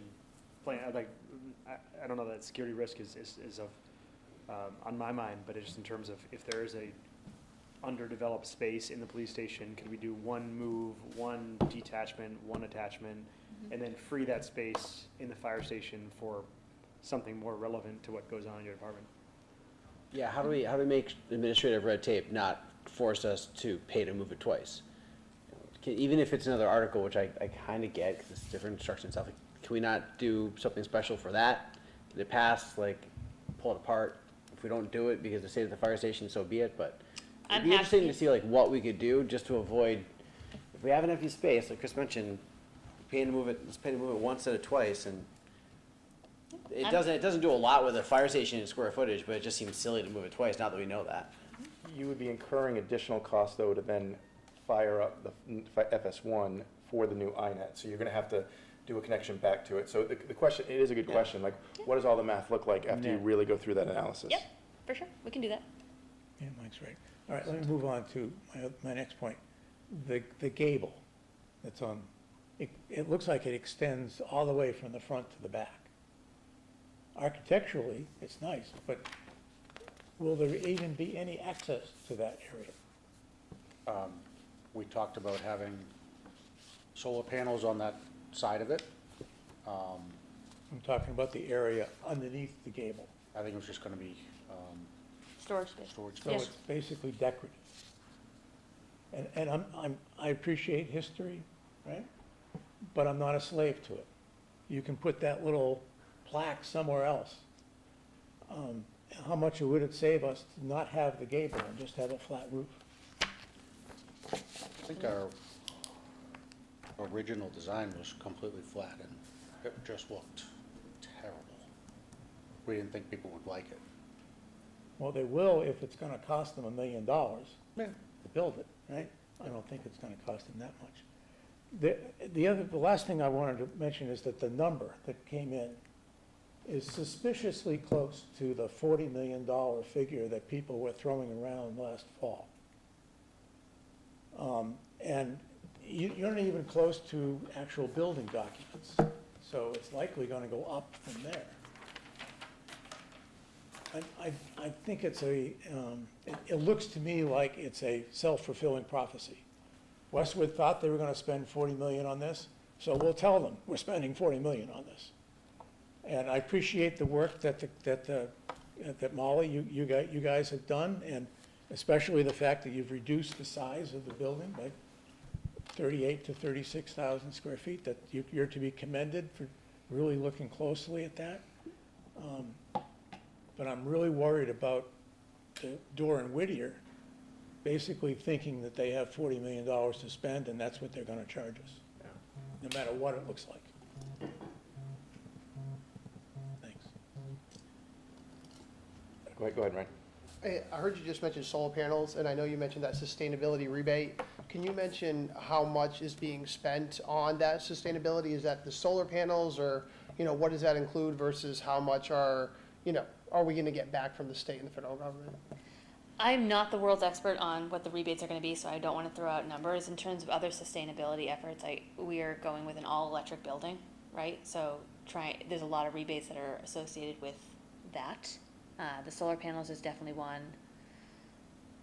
G: plan. I don't know that security risk is of, on my mind, but it's just in terms of if there is a underdeveloped space in the police station, could we do one move, one detachment, one attachment, and then free that space in the fire station for something more relevant to what goes on in your department?
I: yeah, how do we make administrative red tape not force us to pay to move it twice? Even if it's another article, which I kind of get, because it's different instruction stuff, like, can we not do something special for that? Did it pass, like, pull it apart? If we don't do it because it stays at the fire station, so be it, but
B: I'm
I: it'd be interesting
B: happy-
I: to see, like, what we could do just to avoid, if we have an empty space, like Chris mentioned, let's pay to move it once instead of twice, and it doesn't do a lot with a fire station in square footage, but it just seems silly to move it twice, now that we know that.
F: You would be incurring additional costs, though, to then fire up the FS1 for the new INET. So you're going to have to do a connection back to it. So the question, it is a good question, like, what does all the math look like after you
K: Yeah.
F: really go through that analysis?
B: Yep, for sure, we can do that.
K: Yeah, Mike's right. All right, let me move on to my next point. The gable that's on, it looks like it extends all the way from the front to the back. Architecturally, it's nice, but will there even be any access to that area?
E: We talked about having solar panels on that side of it.
K: I'm talking about the area underneath the gable.
E: I think it was just gonna be,
B: Storage space.
E: storage
K: So
B: Yes.
E: space.
K: it's basically decorative. And I appreciate history, right? But I'm not a slave to it. You can put that little plaque somewhere else. How much would it save us to not have the gable and just have a flat roof?
E: I think our original design was completely flat and it just looked terrible. We didn't think people would like it.
K: Well, they will if it's gonna cost them $1 million
E: Yeah.
K: to build it, right? I don't think it's gonna cost them that much. The last thing I wanted to mention is that the number that came in is suspiciously close to the $40 million figure that people were throwing around last fall. And you're not even close to actual building documents, so it's likely gonna go up from there. I think it's it looks to me like it's a self-fulfilling prophecy. Westwood thought they were gonna spend 40 million on this, so we'll tell them, we're spending 40 million on this. And I appreciate the work that Molly, you guys have done, and especially the fact that you've reduced the size of the building by 38 to 36,000 square feet, that you're to be commended for really looking closely at that. But I'm really worried about Dorr and Whittier basically thinking that they have $40 million to spend and that's what they're gonna charge us, no matter what it looks like. Thanks.
F: Go ahead, Ryan.
L: I heard you just mention solar panels, and I know you mentioned that sustainability rebate. Can you mention how much is being spent on that sustainability? Is that the solar panels, or, what does that include versus how much are we gonna get back from the state and the federal government?
B: I'm not the world's expert on what the rebates are gonna be, so I don't wanna throw out numbers. In terms of other sustainability efforts, we are going with an all-electric building, right? So there's a lot of rebates that are associated with that. The solar panels is definitely one.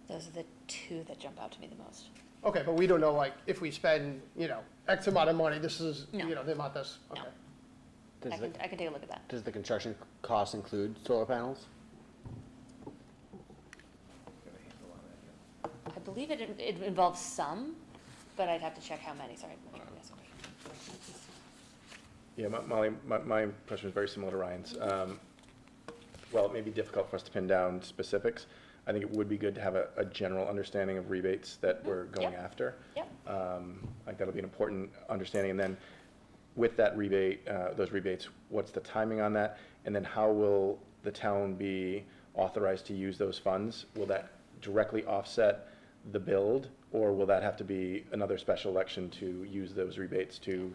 B: Those are the two that jump out to me the most.
L: Okay, but we don't know, like, if we spend, X amount of money, this is,
B: No.
L: the amount that's, okay.
B: I can take a look at that.
I: Does the construction cost include solar panels?
B: believe it involves some, but I'd have to check how many, sorry.
F: Yeah, Molly, my impression is very similar to Ryan's. While it may be difficult for us to pin down specifics, I think it would be good to have a general understanding of rebates that we're going
B: Yep.
F: after.
B: Yep.
F: I think that'll be an important understanding. And then with that rebate, those rebates, what's the timing on that? And then how will the town be authorized to use those funds? Will that directly offset the build, or will that have to be another special election to use those rebates to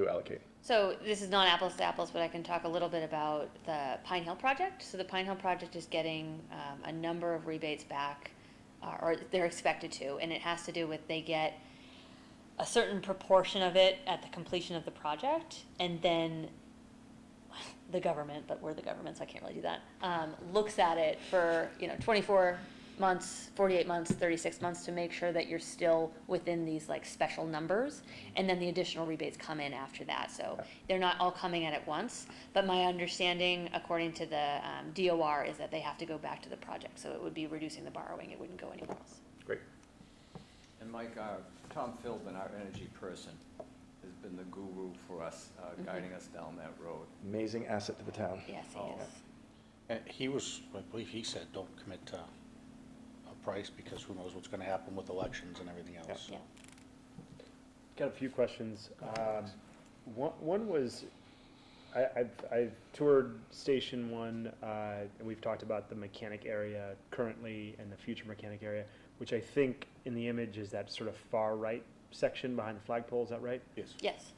F: allocate?
B: So this is not apples to apples, but I can talk a little bit about the Pine Hill project. So the Pine Hill project is getting a number of rebates back, or they're expected to, and it has to do with they get a certain proportion of it at the completion of the project, and then the government, but we're the government, so I can't really do that, looks at it for, 24 months, 48 months, 36 months to make sure that you're still within these like special numbers, and then the additional rebates come in after that. So they're not all coming in at once, but my understanding, according to the DOR, is that they have to go back to the project. So it would be reducing the borrowing, it wouldn't go anywhere else.
F: Great.
H: And Mike, Tom Philbin, our energy person, has been the guru for us, guiding us down that road.
F: Amazing asset to the town.
B: Yes, he
H: Oh.
B: is.
E: And he was, I believe he said, don't commit to a price because who knows what's gonna happen with elections and everything else.
B: Yeah.
G: Got a few questions. One was, I've toured Station 1, and we've talked about the mechanic area currently and the future mechanic area, which I think in the image is that sort of far right section behind the flagpole, is that right?
E: Yes.
B: Yes.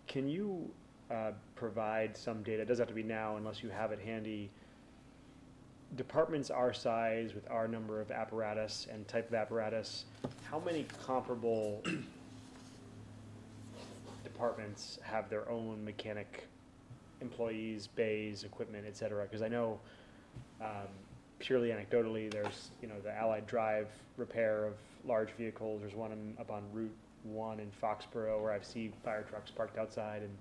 G: Can you provide some data, it doesn't have to be now unless you have it handy, departments our size with our number of apparatus and type of apparatus, how many comparable departments have their own mechanic employees, bays, equipment, et cetera? Because I know purely anecdotally, there's, the Allied Drive repair of large vehicles. There's one up on Route 1 in Foxborough where I've seen fire trucks parked outside. And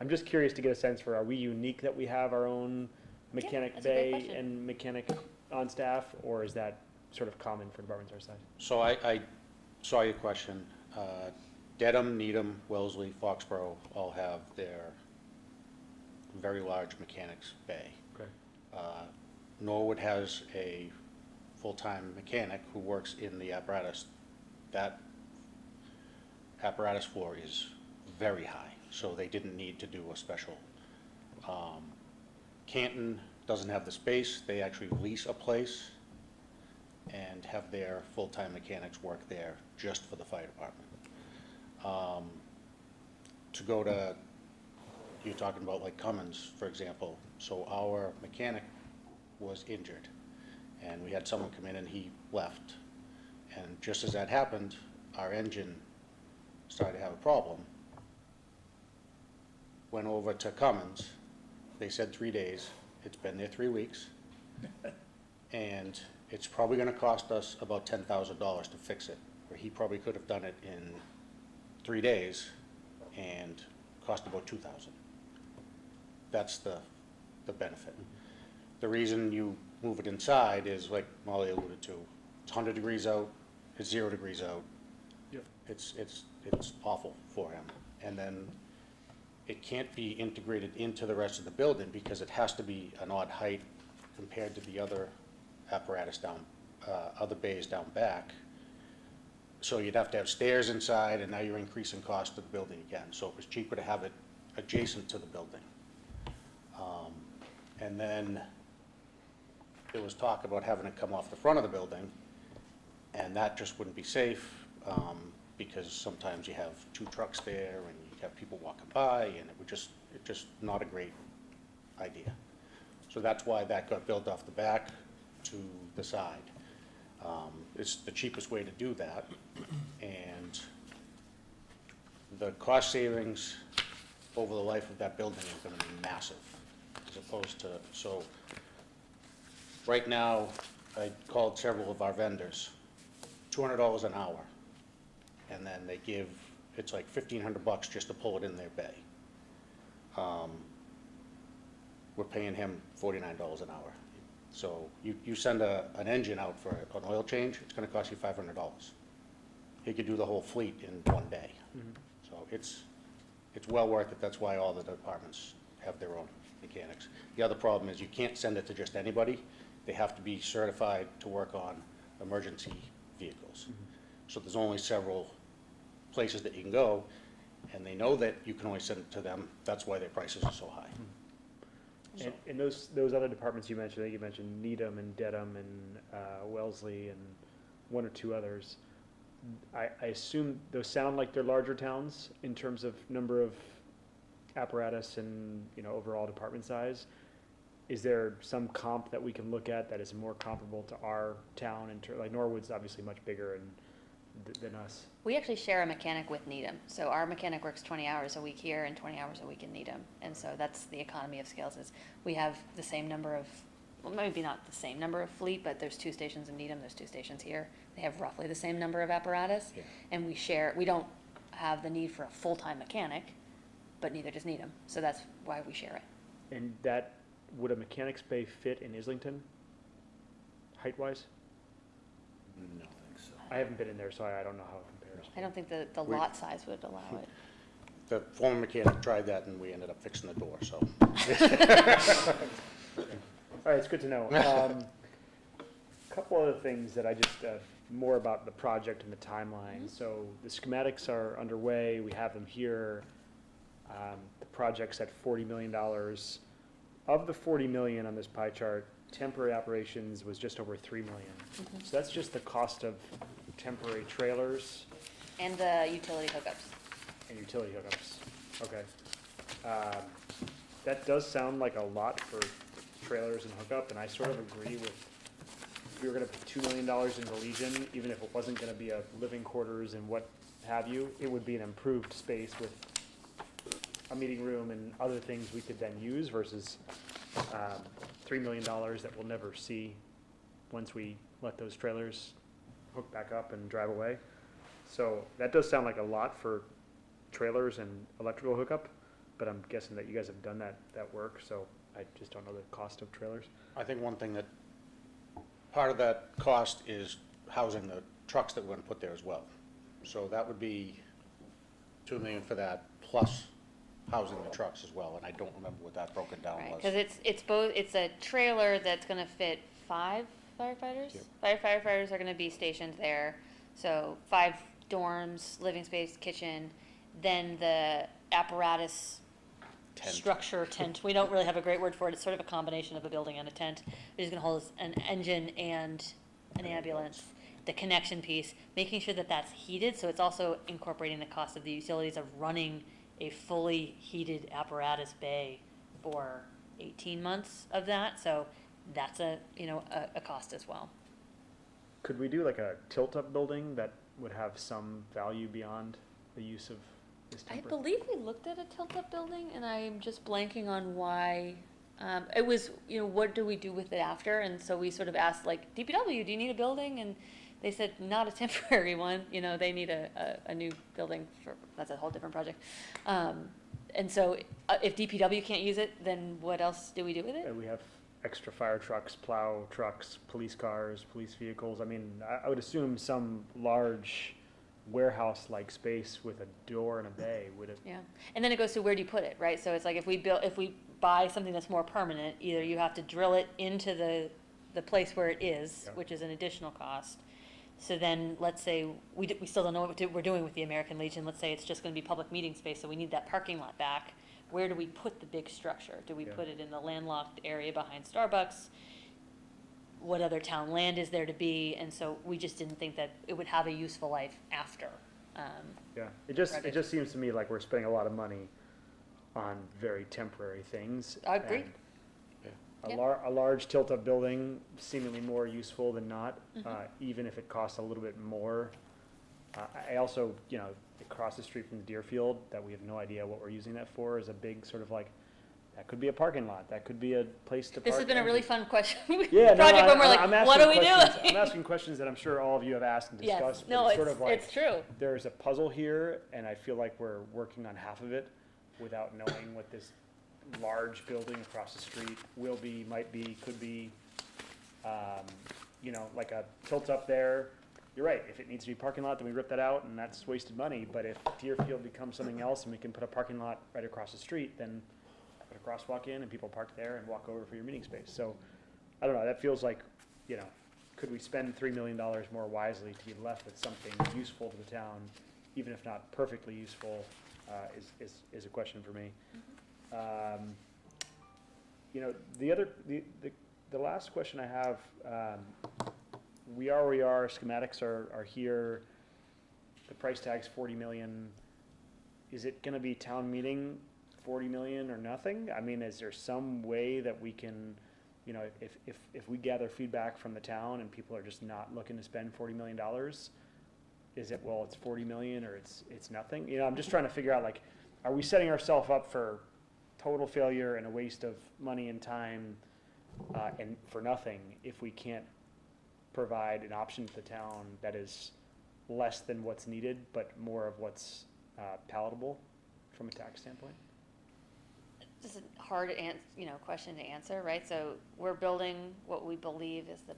G: I'm just curious to get a sense for, are we unique that we have our own mechanic
B: that's a great
G: bay
B: question.
G: and mechanic on staff, or is that sort of common for departments our size?
E: So I saw your question. Dedham, Needham, Wellesley, Foxborough all have their very large mechanics bay.
G: Okay.
E: Norwood has a full-time mechanic who works in the apparatus. That apparatus floor is very high, so they didn't need to do a special. Canton doesn't have the space. They actually lease a place and have their full-time mechanics work there just for the fire department. To go to, you're talking about like Cummins, for example. So our mechanic was injured, and we had someone come in and he left. And just as that happened, our engine started to have a problem. Went over to Cummins. They said 3 days. It's been there 3 weeks. And it's probably gonna cost us about $10,000 to fix it, where he probably could have done it in 3 days and cost about $2,000. That's the benefit. The reason you move it inside is, like Molly alluded to, it's 100 degrees out, it's 0 degrees out.
G: Yep.
E: It's awful for him. And then it can't be integrated into the rest of the building because it has to be an odd height compared to the other apparatus down, other bays down back. So you'd have to have stairs inside, and now you're increasing cost of the building again. So it was cheaper to have it adjacent to the building. And then there was talk about having it come off the front of the building, and that just wouldn't be safe, because sometimes you have 2 trucks there, and you have people walking by, and it's just not a great idea. So that's why that got built off the back to the side. It's the cheapest way to do that, and the cost savings over the life of that building is gonna be massive, as opposed to, so, right now, I called several of our vendors, $200 an hour, and then they give, it's like $1,500 just to pull it in their bay. We're paying him $49 an hour. So you send an engine out for an oil change, it's gonna cost you $500. He could do the whole fleet in one day. So it's well worth it. That's why all the departments have their own mechanics. The other problem is you can't send it to just anybody. They have to be certified to work on emergency vehicles. So there's only several places that you can go, and they know that you can only send it to them. That's why their prices are so high.
G: And those other departments you mentioned, I think you mentioned Needham and Dedham and Wellesley and one or two others. I assume those sound like they're larger towns in terms of number of apparatus and, you know, overall department size. Is there some comp that we can look at that is more comparable to our town? Like Norwood's obviously much bigger than us.
B: We actually share a mechanic with Needham. So our mechanic works 20 hours a week here and 20 hours a week in Needham. And so that's the economy of scales, is we have the same number of, well, maybe not the same number of fleet, but there's 2 stations in Needham, there's 2 stations here. They have roughly the same number of apparatus.
E: Yeah.
B: And we don't have the need for a full-time mechanic, but neither does Needham. So that's why we share it.
G: And would a mechanic's bay fit in Islington, height-wise?
I: No, I think so.
G: I haven't been in there, so I don't know how it compares.
B: I don't think the lot size would allow it.
E: The former mechanic tried that, and we ended up fixing the door, so.
G: All right, it's good to know. Couple other things that I just, more about the project and the timeline. So the schematics are underway, we have them here. The project's at $40 million. Of the 40 million on this pie chart, temporary operations was just over 3 million. So that's just the cost of temporary trailers
B: And the utility hookups.
G: and utility hookups. Okay. That does sound like a lot for trailers and hookup, and I sort of agree with, if we were gonna put $2 million into Legion, even if it wasn't gonna be a living quarters and what have you, it would be an improved space with a meeting room and other things we could then use versus $3 million that we'll never see once we let those trailers hook back up and drive away. So that does sound like a lot for trailers and electrical hookup, but I'm guessing that you guys have done that work, so I just don't know the cost of trailers.
E: I think one thing that, part of that cost is housing the trucks that we're gonna put there as well. So that would be $2 million for that, plus housing the trucks as well, and I don't remember what that broken down
B: Right,
E: was.
B: because it's a trailer that's gonna fit 5 firefighters.
E: Yep.
B: 5 firefighters are gonna be stationed there, so 5 dorms, living space, kitchen, then the apparatus
E: Tent.
B: structure tent. We don't really have a great word for it. It's sort of a combination of a building and a tent. It's gonna hold an engine and an ambulance. The connection piece, making sure that that's heated, so it's also incorporating the cost of the utilities of running a fully heated apparatus bay for 18 months of that, so that's a cost as well.
G: Could we do like a tilt-up building that would have some value beyond the use of this
B: I
G: temporary?
B: believe we looked at a tilt-up building, and I'm just blanking on why. It was, what do we do with it after? And so we sort of asked, like, DPW, do you need a building? And they said, not a temporary one, they need a new building that's a whole different project. And so if DPW can't use it, then what else do we do with it?
G: We have extra fire trucks, plow trucks, police cars, police vehicles. I mean, I would assume some large warehouse-like space with a door and a bay would have.
B: Yeah, and then it goes to where do you put it, right? So it's like if we buy something that's more permanent, either you have to drill it into the place where it is,
G: Yeah.
B: which is an additional cost. So then, let's say, we still don't know what we're doing with the American Legion. Let's say it's just gonna be public meeting space, so we need that parking lot back. Where do we put the big structure? Do we
G: Yeah.
B: put it in the landlocked area behind Starbucks? What other town land is there to be? And so we just didn't think that it would have a useful life after.
G: Yeah, it just
B: project.
G: seems to me like we're spending a lot of money on very temporary things.
B: I agree.
G: and
B: Yeah.
G: A large tilt-up building seemingly more useful than not,
B: Mhm.
G: even if it costs a little bit more. I also, across the street from the Deerfield, that we have no idea what we're using that for, is a big sort of like, that could be a parking lot, that could be a place to park.
B: This has been a really
G: engines.
B: fun question.
G: Yeah, no,
B: project when we're like,
G: I'm
B: what do
G: asking
B: we
G: questions-
B: do?
G: I'm asking questions that I'm sure all of you have asked and discussed.
B: Yes,
G: but
B: no,
G: it's sort of like,
B: it's true.
G: there's a puzzle here, and I feel like we're working on half of it without knowing what this large building across the street will be, might be, could be. You know, like a tilt up there, you're right, if it needs to be parking lot, then we rip that out, and that's wasted money, but if Deerfield becomes something else and we can put a parking lot right across the street, then put a crosswalk in and people park there and walk over for your meeting space, so, I don't know, that feels like, you know, could we spend $3 million more wisely to be left with something useful to the town, even if not perfectly useful, is a question for me. You know, the last question I have, we are where we are, schematics are here, the price tag's 40 million. Is it gonna be town meeting 40 million or nothing? I mean, is there some way that we can, you know, if we gather feedback from the town and people are just not looking to spend $40 million, is it, well, it's 40 million or it's nothing? You know, I'm just trying to figure out, like, are we setting ourselves up for total failure and a waste of money and time, and for nothing if we can't provide an option to the town that is less than what's needed, but more of what's palatable from a tax standpoint?
B: This is a hard question to answer, right? So we're building what we believe is the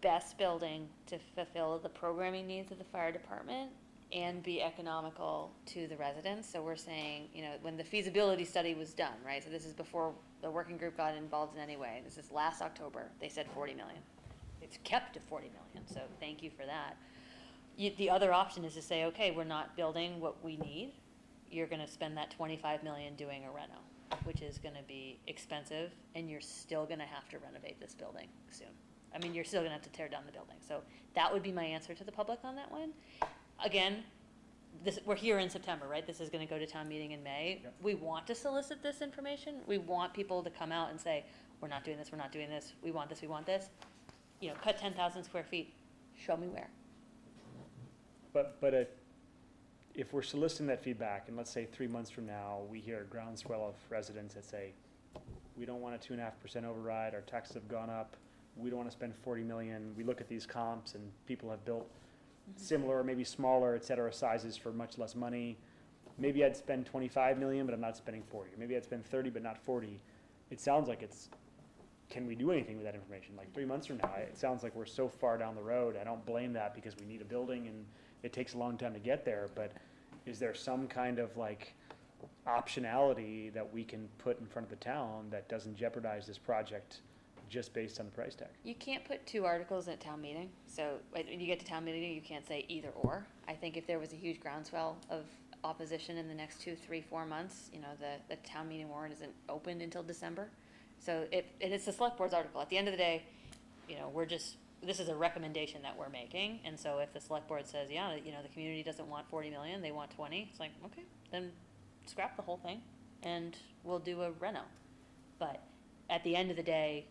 B: best building to fulfill the programming needs of the fire department and be economical to the residents. So we're saying, you know, when the feasibility study was done, right? So this is before the working group got involved in any way. This is last October. They said 40 million. It's kept to 40 million, so thank you for that. The other option is to say, okay, we're not building what we need. You're gonna spend that 25 million doing a reno, which is gonna be expensive, and you're still gonna have to renovate this building soon. I mean, you're still gonna have to tear down the building. So that would be my answer to the public on that one. Again, we're here in September, right? This is gonna go to town meeting in May.
G: Yep.
B: We want to solicit this information. We want people to come out and say, we're not doing this, we're not doing this, we want this, we want this. You know, cut 10,000 square feet, show me where.
G: But if we're soliciting that feedback, and let's say 3 months from now, we hear a groundswell of residents that say, we don't want a 2.5% override, our taxes have gone up, we don't want to spend 40 million, we look at these comps and people have built similar, maybe smaller, et cetera, sizes for much less money. Maybe I'd spend 25 million, but I'm not spending 40. Maybe I'd spend 30, but not 40. It sounds like can we do anything with that information? Like 3 months from now, it sounds like we're so far down the road. I don't blame that because we need a building and it takes a long time to get there, but is there some kind of like optionality that we can put in front of the town that doesn't jeopardize this project just based on the price tag?
B: You can't put two articles at town meeting, so when you get to town meeting, you can't say either or. I think if there was a huge groundswell of opposition in the next 2, 3, 4 months, you know, the town meeting warrant isn't open until December. So it's the select board's article. At the end of the day, you know, this is a recommendation that we're making, and so if the select board says, yeah, you know, the community doesn't want 40 million, they want 20, it's like, okay, then scrap the whole thing, and we'll do a reno. But at the end of the day,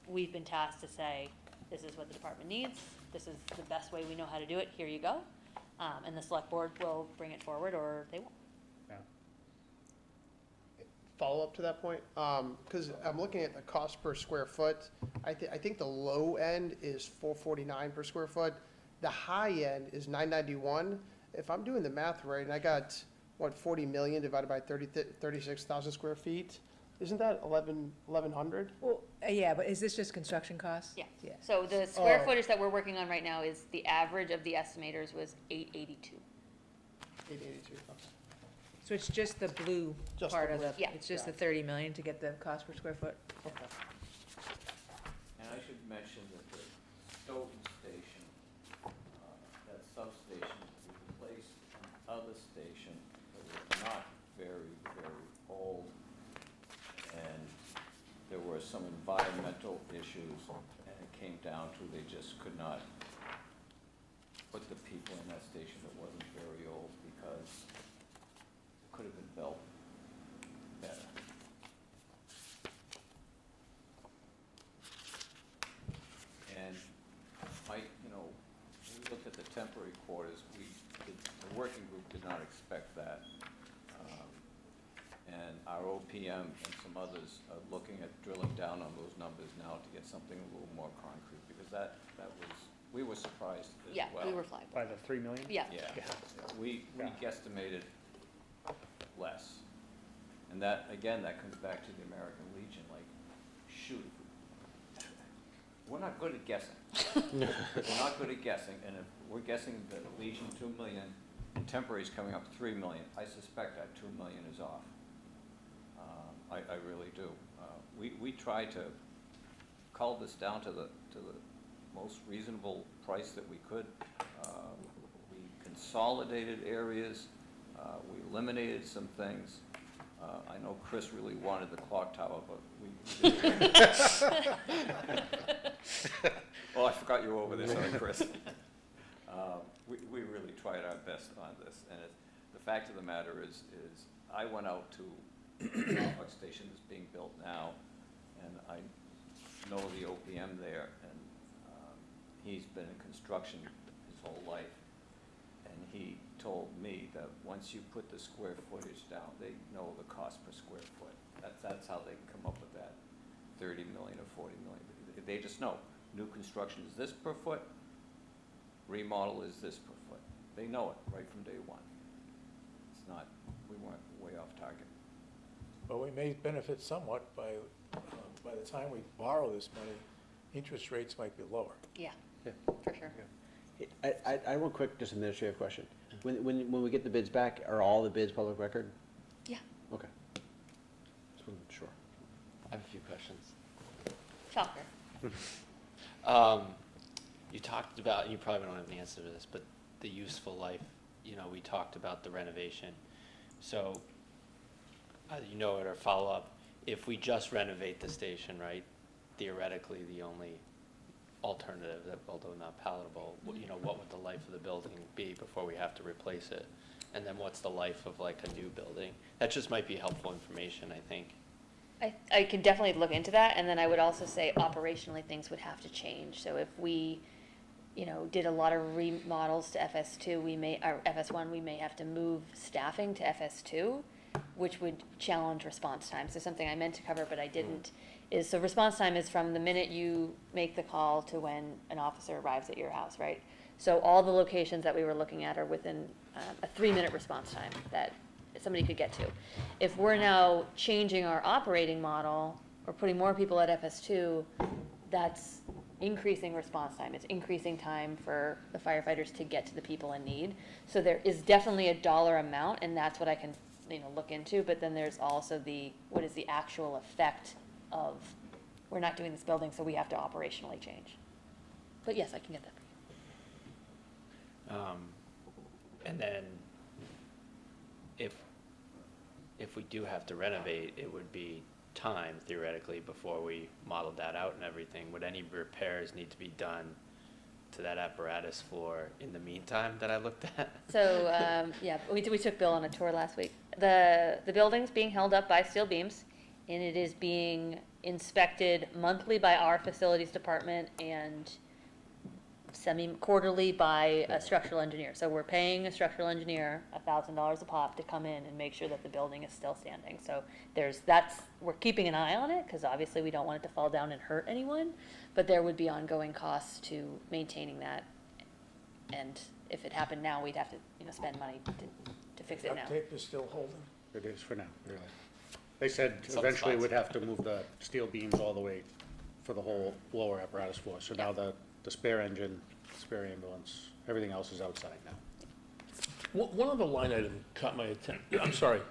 B: we've been tasked to say, this is what the department needs, this is the best way we know how to do it, here you go. And the select board will bring it forward, or they won't.
L: Follow up to that point, because I'm looking at the cost per square foot. I think the low end is $449 per square foot. The high end is $991. If I'm doing the math right, and I got, 40 million divided by 36,000 square feet, isn't that 1,100?
D: Well, yeah, but is this just construction costs?
B: Yeah.
D: Yeah.
B: So the square
L: Oh.
B: footage that we're working on right now is, the average of the estimators was 882.
L: 882.
D: So it's just the blue
L: Just
D: part
L: the
D: of the,
L: blue.
B: Yeah.
D: it's just the 30 million to get the cost per square foot?
L: Okay.
H: And I should mention that the Stoughton station, that substation replaced another station that was not very, very old. And there were some environmental issues, and it came down to they just could not put the people in that station that wasn't very old because it could have been built better. And we looked at the temporary quarters, the working group did not expect that. And our OPM and some others are looking at drilling down on those numbers now to get something a little more concrete, because that was, we were surprised as
B: Yeah,
H: well.
B: we were flagged.
G: By the 3 million?
B: Yeah.
H: Yeah,
G: Yeah.
H: we
G: Yeah.
H: guesstimated less. And that, again, that comes back to the American Legion, like, shoot, we're not good at guessing. We're not good at guessing, and if we're guessing that Legion 2 million, and temporary's coming up 3 million, I suspect that 2 million is off. I really do. We try to cull this down to the most reasonable price that we could. We consolidated areas, we eliminated some things. I know Chris really wanted the clock tower, but we didn't. Oh, I forgot you were over there, sorry, Chris. We really tried our best on this, and the fact of the matter is I went out to the Norfolk station that's being built now, and I know the OPM there, and he's been in construction his whole life, and he told me that once you put the square footage down, they know the cost per square foot. That's how they come up with that 30 million or 40 million. They just know new construction is this per foot, remodel is this per foot. They know it right from day one. It's not, we weren't way off target.
K: But we may benefit somewhat by the time we borrow this money, interest rates might be lower.
B: Yeah,
E: Yeah.
B: for sure.
I: I have one quick, just administrative question. When we get the bids back, are all the bids public record?
B: Yeah.
I: Okay. Just wasn't sure.
A: I have a few questions.
B: Shocker.
A: You talked about, you probably don't have an answer to this, but the useful life, we talked about the renovation. So, either you know it or follow up, if we just renovate the station, right, theoretically, the only alternative, that although not palatable, what would the life of the building be before we have to replace it? And then what's the life of like a new building? That just might be helpful information, I think.
B: I can definitely look into that, and then I would also say operationally things would have to change. So if we, did a lot of remodels to FS2, or FS1, we may have to move staffing to FS2, which would challenge response time. So something I meant to cover but I didn't is, so response time is from the minute you make the call to when an officer arrives at your house, right? So all the locations that we were looking at are within a 3-minute response time that somebody could get to. If we're now changing our operating model or putting more people at FS2, that's increasing response time. It's increasing time for the firefighters to get to the people in need. So there is definitely a dollar amount, and that's what I can look into. But then there's also what is the actual effect of, we're not doing this building, so we have to operationally change. But yes, I can get that for you.
A: And then if we do have to renovate, it would be time theoretically before we modeled that out and everything. Would any repairs need to be done to that apparatus floor in the meantime that I looked at?
B: So, yeah, we took Bill on a tour last week. The building's being held up by steel beams, and it is being inspected monthly by our facilities department and semi-quarterly by a structural engineer. So we're paying a structural engineer $1,000 a pop to come in and make sure that the building is still standing. So we're keeping an eye on it, because obviously we don't want it to fall down and hurt anyone, but there would be ongoing costs to maintaining that. And if it happened now, we'd have to, spend money to fix it now.
K: Duct tape is still holding.
E: It is for now, really. They said
A: Some
E: eventually
A: spots.
E: we'd have to move the steel beams all the way for the whole lower apparatus floor. So now the spare engine, spare ambulance, everything else is outside now.
J: One other line item caught my attention. I'm sorry,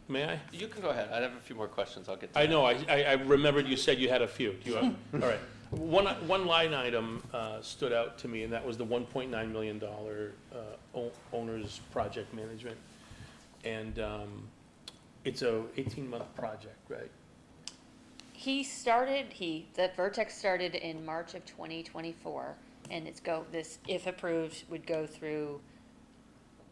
J: may I?
A: You can go ahead. I have a few more questions. I'll get to
J: I
A: that.
J: know, I remembered you said you had a few. Do you have, all right. One line item stood out to me, and that was the $1.9 million owner's project management. And it's a 18-month project, right?
B: The Vertex started in March of 2024, and this, if approved, would go through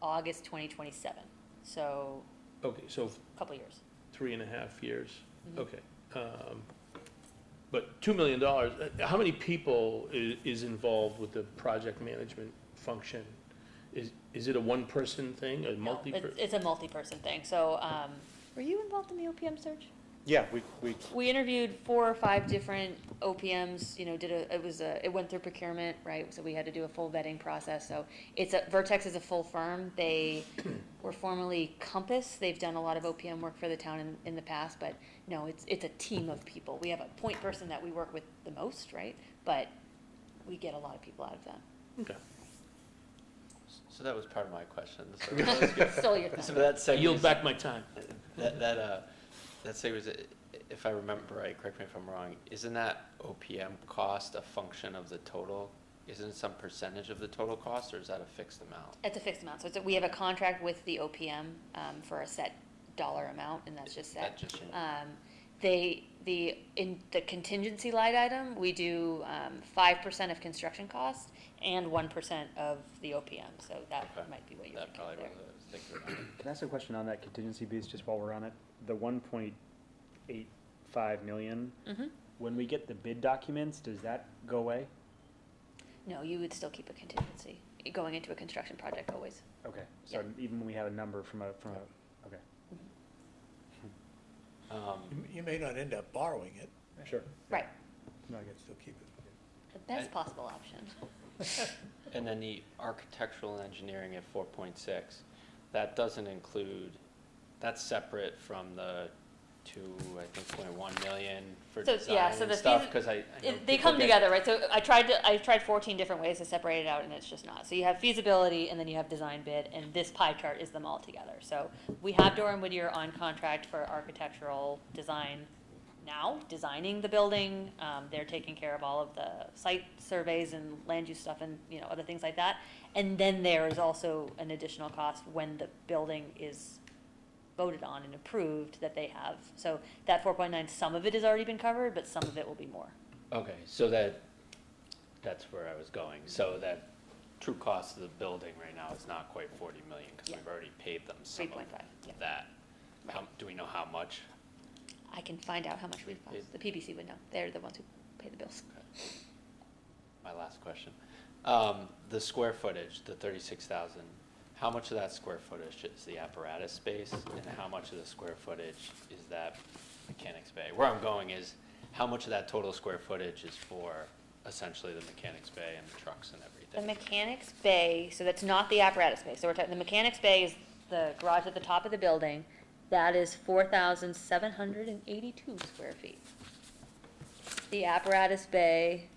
B: August 2027. So,
J: Okay, so
B: a couple years.
J: 3.5 years,
B: Mhm.
J: okay. But $2 million, how many people is involved with the project management function? Is it a one-person thing, a
B: No,
J: multi-person?
B: it's a multi-person thing. So, were you involved in the OPM search?
E: Yeah, we
B: We interviewed 4 or 5 different OPMs, it went through procurement, right? So we had to do a full vetting process. So Vertex is a full firm. They were formerly Compass. They've done a lot of OPM work for the town in the past, but no, it's a team of people. We have a point person that we work with the most, right? But we get a lot of people out of that.
J: Okay.
A: So that was part of my question. So that was good.
B: Stole your
A: So
B: thunder.
A: that
J: I
A: segues,
J: yield back my time.
A: that segues, if I remember right, correct me if I'm wrong, isn't that OPM cost a function of the total? Isn't it some percentage of the total cost, or is that a fixed amount?
B: It's a fixed amount, so we have a contract with the OPM for a set dollar amount, and that's just set.
A: That just-
B: In the contingency line item, we do 5% of construction cost and 1% of the OPM, so that
A: Okay.
B: might be what you're
A: That
B: thinking
A: probably
B: there.
A: was what I was thinking about.
G: Can I ask a question on that contingency piece, just while we're on it? The 1.85 million,
B: Mhm.
G: when we get the bid documents, does that go away?
B: No, you would still keep a contingency going into a construction project always.
G: Okay, so even when we have a number from a, okay.
K: You may not end up borrowing it,
G: Sure.
B: Right,
G: No, I
K: you
G: get
K: can still keep it.
B: the best possible option.
A: And then the architectural and engineering at 4.6, that doesn't include, that's separate from the 2.1 million for
B: So, yeah,
A: design
B: so
A: and
B: the
A: stuff,
B: fees-
A: because I know
B: They
A: people
B: come
A: get-
B: together, right? So I tried 14 different ways to separate it out, and it's just not. So you have feasibility, and then you have design bid, and this pie chart is them all together. So we have Dore and Whittier on contract for architectural design now, designing the building. They're taking care of all of the site surveys and land use stuff and, other things like that. And then there is also an additional cost when the building is voted on and approved that they have. So that 4.9, some of it has already been covered, but some of it will be more.
A: Okay, so that's where I was going. So that true cost of the building right now is not quite 40 million, because
B: Yeah.
A: we've already paid them some of
B: 3.5, yeah.
A: that. Do we know how much?
B: I can find out how much we've
A: Is-
B: cost. The PBC would know. They're the ones who pay the bills.
A: My last question. The square footage, the 36,000, how much of that square footage is the apparatus space, and how much of the square footage is that mechanics bay? Where I'm going is, how much of that total square footage is for essentially the mechanics bay and the trucks and
B: The
A: everything?
B: mechanics bay, so that's not the apparatus bay. So we're talking, the mechanics bay is the garage at the top of the building. That is 4,782 square feet. The apparatus bay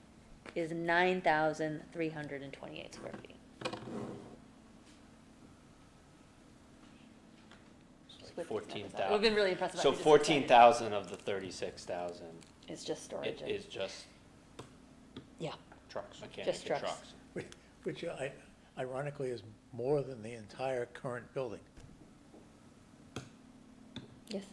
B: is 9,328 square feet. Split these numbers out.
A: 14,000.
B: We've been really impressed about
A: So
B: you just
A: 14,000 of the 36,000
B: It's just storage.
A: is just
B: Yeah,
A: trucks, mechanics
B: Just
A: and
B: trucks.
A: trucks.
K: Which ironically is more than the entire current building.
B: yes.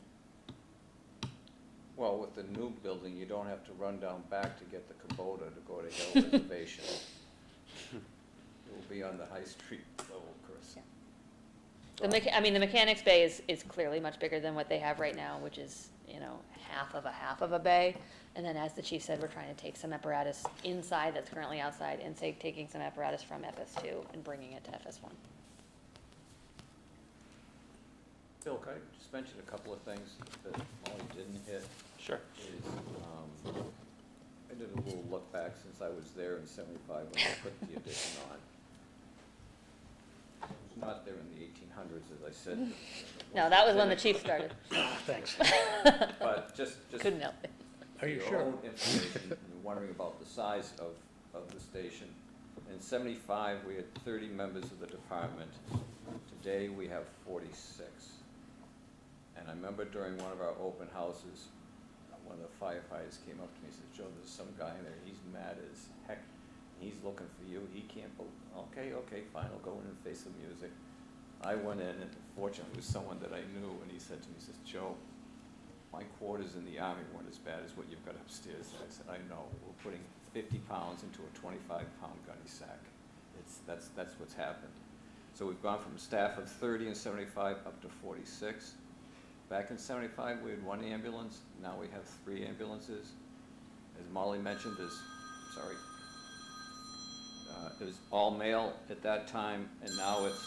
H: Well, with the new building, you don't have to run down back to get the Kubota to go to Hill Reservation. It will be on the High Street level, Chris.
B: Yeah. The mechanics bay is clearly much bigger than what they have right now, which is, half of a bay. And then, as the chief said, we're trying to take some apparatus inside that's currently outside and taking some apparatus from FS2 and bringing it to FS1.
H: Bill, could I just mention a couple of things that Molly didn't hit?
A: Sure.
H: Is, I did a little look back since I was there in '75 when they put the addition on. It was not there in the 1800s, as I said.
B: No, that was when the chief started.
G: Thanks.
H: But just.
B: Couldn't help it.
K: Are you
H: For
K: sure?
H: your own information, you're wondering about the size of the station. In '75, we had 30 members of the department. Today, we have 46. And I remember during one of our open houses, one of the firefighters came up to me and said, "Joe, there's some guy in there, he's mad as heck. He's looking for you, he can't okay, fine, I'll go in and face the music." I went in, and fortunately, it was someone that I knew, and he said to me, he says, "Joe, my quarters in the Army weren't as bad as what you've got upstairs." And I said, "I know, we're putting 50 pounds into a 25-pound gunny sack. That's what's happened." So we've gone from a staff of 30 in '75 up to 46. Back in '75, we had 1 ambulance, now we have 3 ambulances. As Molly mentioned, it was all male at that time, and now it's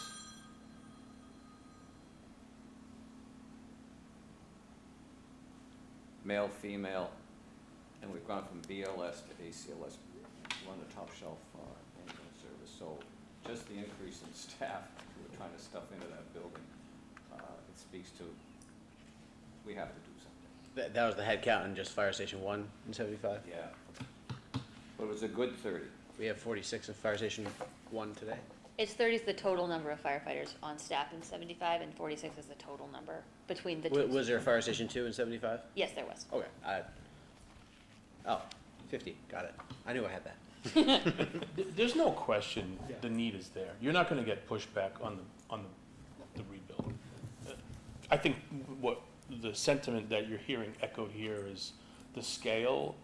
H: male, female, and we've gone from BLS to ACLS. We're on the top shelf ambulance service. So just the increase in staff we're trying to stuff into that building, it speaks to, we have to do something.
I: That was the head count in just Fire Station 1 in '75?
H: Yeah. But it was a good 30.
I: We have 46 in Fire Station 1 today.
B: It's 30 is the total number of firefighters on staff in 75, and 46 is the total number between the two.
I: Was there a Fire Station 2 in 75?
B: Yes, there was.
I: Okay, oh, 50, got it. I knew I had that.
J: There's no question the need is there. You're not gonna get pushback on the rebuild. I think what the sentiment that you're hearing echoed here is the scale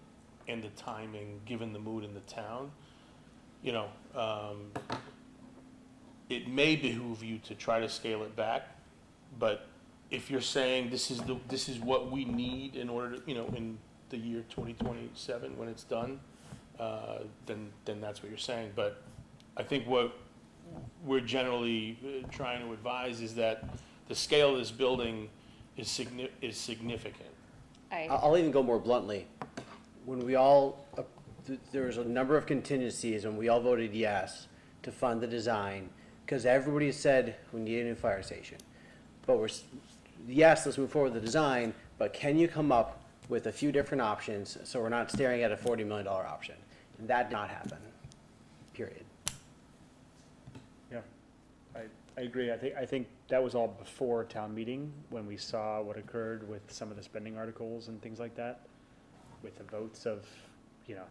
J: and the timing, given the mood in the town. You know, it may behoove you to try to scale it back, but if you're saying this is what we need in order to, in the year 2027 when it's done, then that's what you're saying. But I think what we're generally trying to advise is that the scale of this building is significant.
I: I'll even go more bluntly. When we all, there was a number of contingencies and we all voted yes to fund the design, because everybody said we need a new fire station. But yes, let's move forward with the design, but can you come up with a few different options so we're not staring at a $40 million option? And that did not happen, period.
G: Yeah, I agree. I think that was all before town meeting, when we saw what occurred with some of the spending articles and things like that, with the votes of,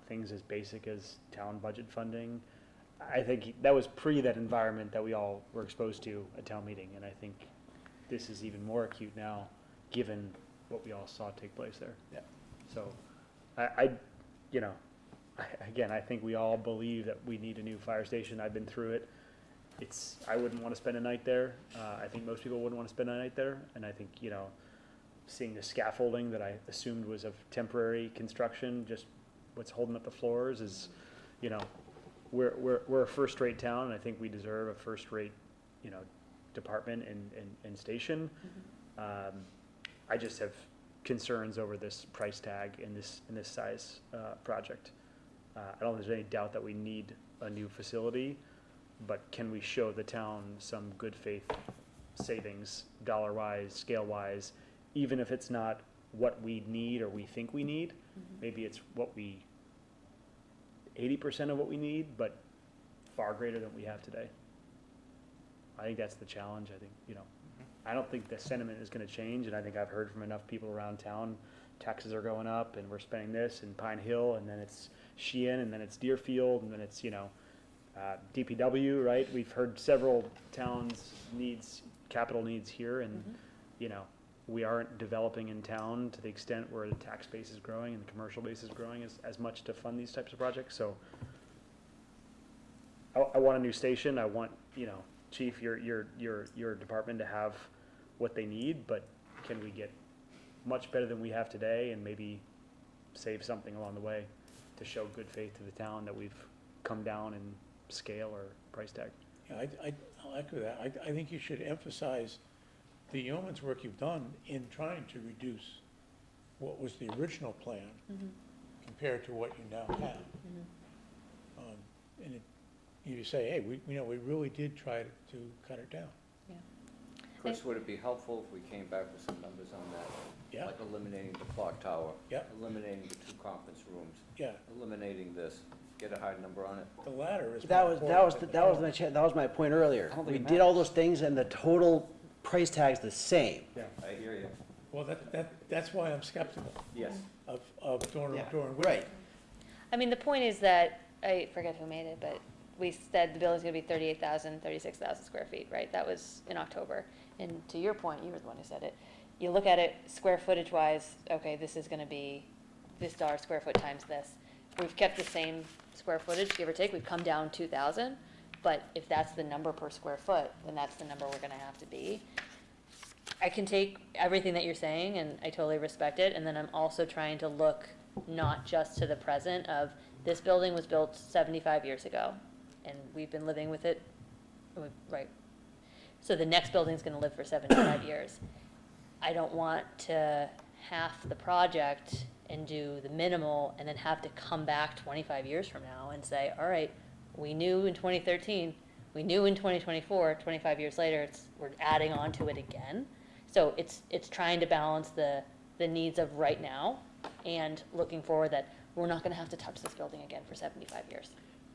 G: things as basic as town budget funding. I think that was that environment that we all were exposed to at town meeting, and I think this is even more acute now, given what we all saw take place there.
I: Yeah.
G: So, again, I think we all believe that we need a new fire station. I've been through it. I wouldn't want to spend a night there. I think most people wouldn't want to spend a night there, and I think, seeing the scaffolding that I assumed was of temporary construction, just what's holding up the floors is, we're a first-rate town, and I think we deserve a first-rate, department and station. I just have concerns over this price tag in this size project. I don't think there's any doubt that we need a new facility, but can we show the town some good faith savings, dollar-wise, scale-wise, even if it's not what we need or we think we need? Maybe it's 80% of what we need, but far greater than we have today. I think that's the challenge. I think, I don't think the sentiment is going to change, and I think I've heard from enough people around town, taxes are going up, and we're spending this in Pine Hill, and then it's Sheehan, and then it's Deerfield, and then it's, DPW, right? We've heard several towns' capital needs here, and, we aren't developing in town to the extent where the tax base is growing and the commercial base is growing as much to fund these types of projects. So I want a new station. I want, Chief, your department to have what they need, but can we get much better than we have today and maybe save something along the way to show good faith to the town that we've come down in scale or price tag?
K: Yeah, I'll echo that. I think you should emphasize the yeoman's work you've done in trying to reduce what was the original plan compared to what you now have. And you say, hey, we really did try to cut it down.
H: Chris, would it be helpful if we came back with some numbers on that?
K: Yeah.
H: Like eliminating the clock tower?
K: Yeah.
H: Eliminating the 2 conference rooms?
K: Yeah,
H: Eliminating this? Get a hard number on it?
K: the latter is.
I: That
K: more
I: was
K: important than the
I: that was my point earlier.
H: I don't think
I: We
H: it
I: did all
H: matters.
I: those things and the total price tag's the same.
H: I hear you.
K: Well, that's why I'm skeptical
H: Yes.
K: of doing
I: Yeah,
K: Whitman.
I: right.
B: I mean, the point is that, I forget who made it, but we said the building's gonna be 38,000, 36,000 square feet, right? That was in October. And to your point, you were the one who said it, you look at it square footage wise, okay, this is gonna be this dollar square foot times this. We've kept the same square footage, give or take, we've come down 2,000, but if that's the number per square foot, then that's the number we're gonna have to be. I can take everything that you're saying, and I totally respect it, and then I'm also trying to look not just to the present of, this building was built 75 years ago, and we've been living with it, right? So the next building's gonna live for 75 years. I don't want to half the project and do the minimal, and then have to come back 25 years from now and say, all right, we knew in 2013, we knew in 2024, 25 years later, we're adding on to it again. So it's trying to balance the needs of right now and looking forward that we're not gonna have to touch this building again for 75 years.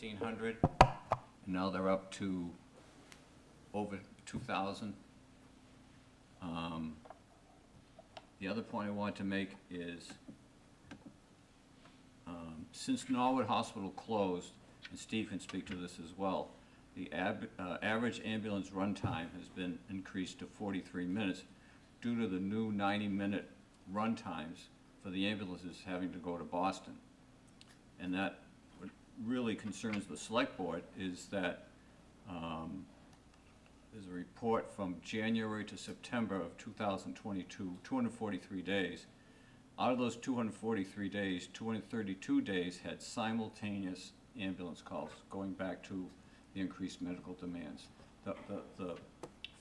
H: 1,600, and now they're up to over 2,000. The other point I want to make is, since Norwood Hospital closed, and Steve can speak to this as well, the average ambulance run time has been increased to 43 minutes due to the new 90-minute run times for the ambulances having to go to Boston. And that what really concerns the select board is that there's a report from January to September of 2022, 243 days. Out of those 243 days, 232 days had simultaneous ambulance calls, going back to the increased medical demands. The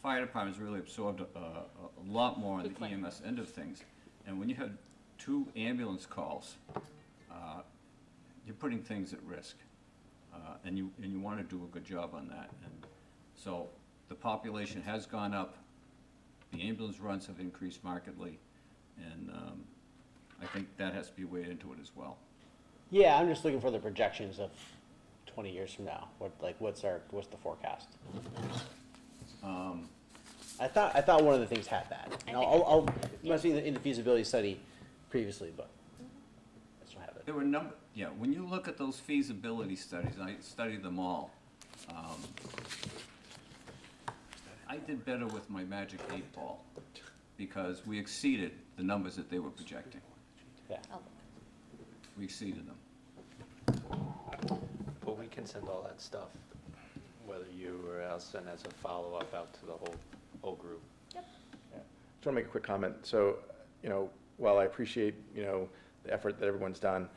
H: fire department's really absorbed a lot more on the EMS end of things. And when you had 2 ambulance calls, you're putting things at risk. And you want to do a good job on that. And so the population has gone up, the ambulance runs have increased markedly, and I think that has to be weighed into it as well.
I: Yeah, I'm just looking for the projections of 20 years from now. What's the forecast? I thought one of the things had that. And I'll must be in the feasibility study previously, but I just don't have it.
H: There were when you look at those feasibility studies, and I studied them all, I did better with my magic 8 ball because we exceeded the numbers that they were projecting.
I: Yeah.
H: We exceeded them.
A: But we can send all that stuff, whether you or else, and as a follow-up out to the whole group.
F: Just want to make a quick comment. So, while I appreciate, the effort that everyone's done,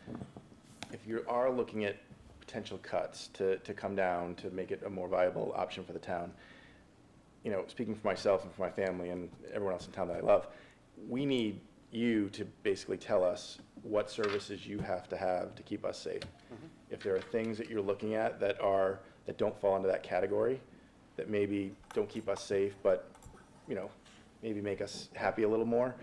F: if you are looking at potential cuts to come down to make it a more viable option for the town, speaking for myself and for my family and everyone else in town that I love, we need you to basically tell us what services you have to keep us safe.
E: Mm-hmm.
F: If there are things that you're looking at that don't fall into that category, that maybe don't keep us safe, but, maybe make us happy a little more.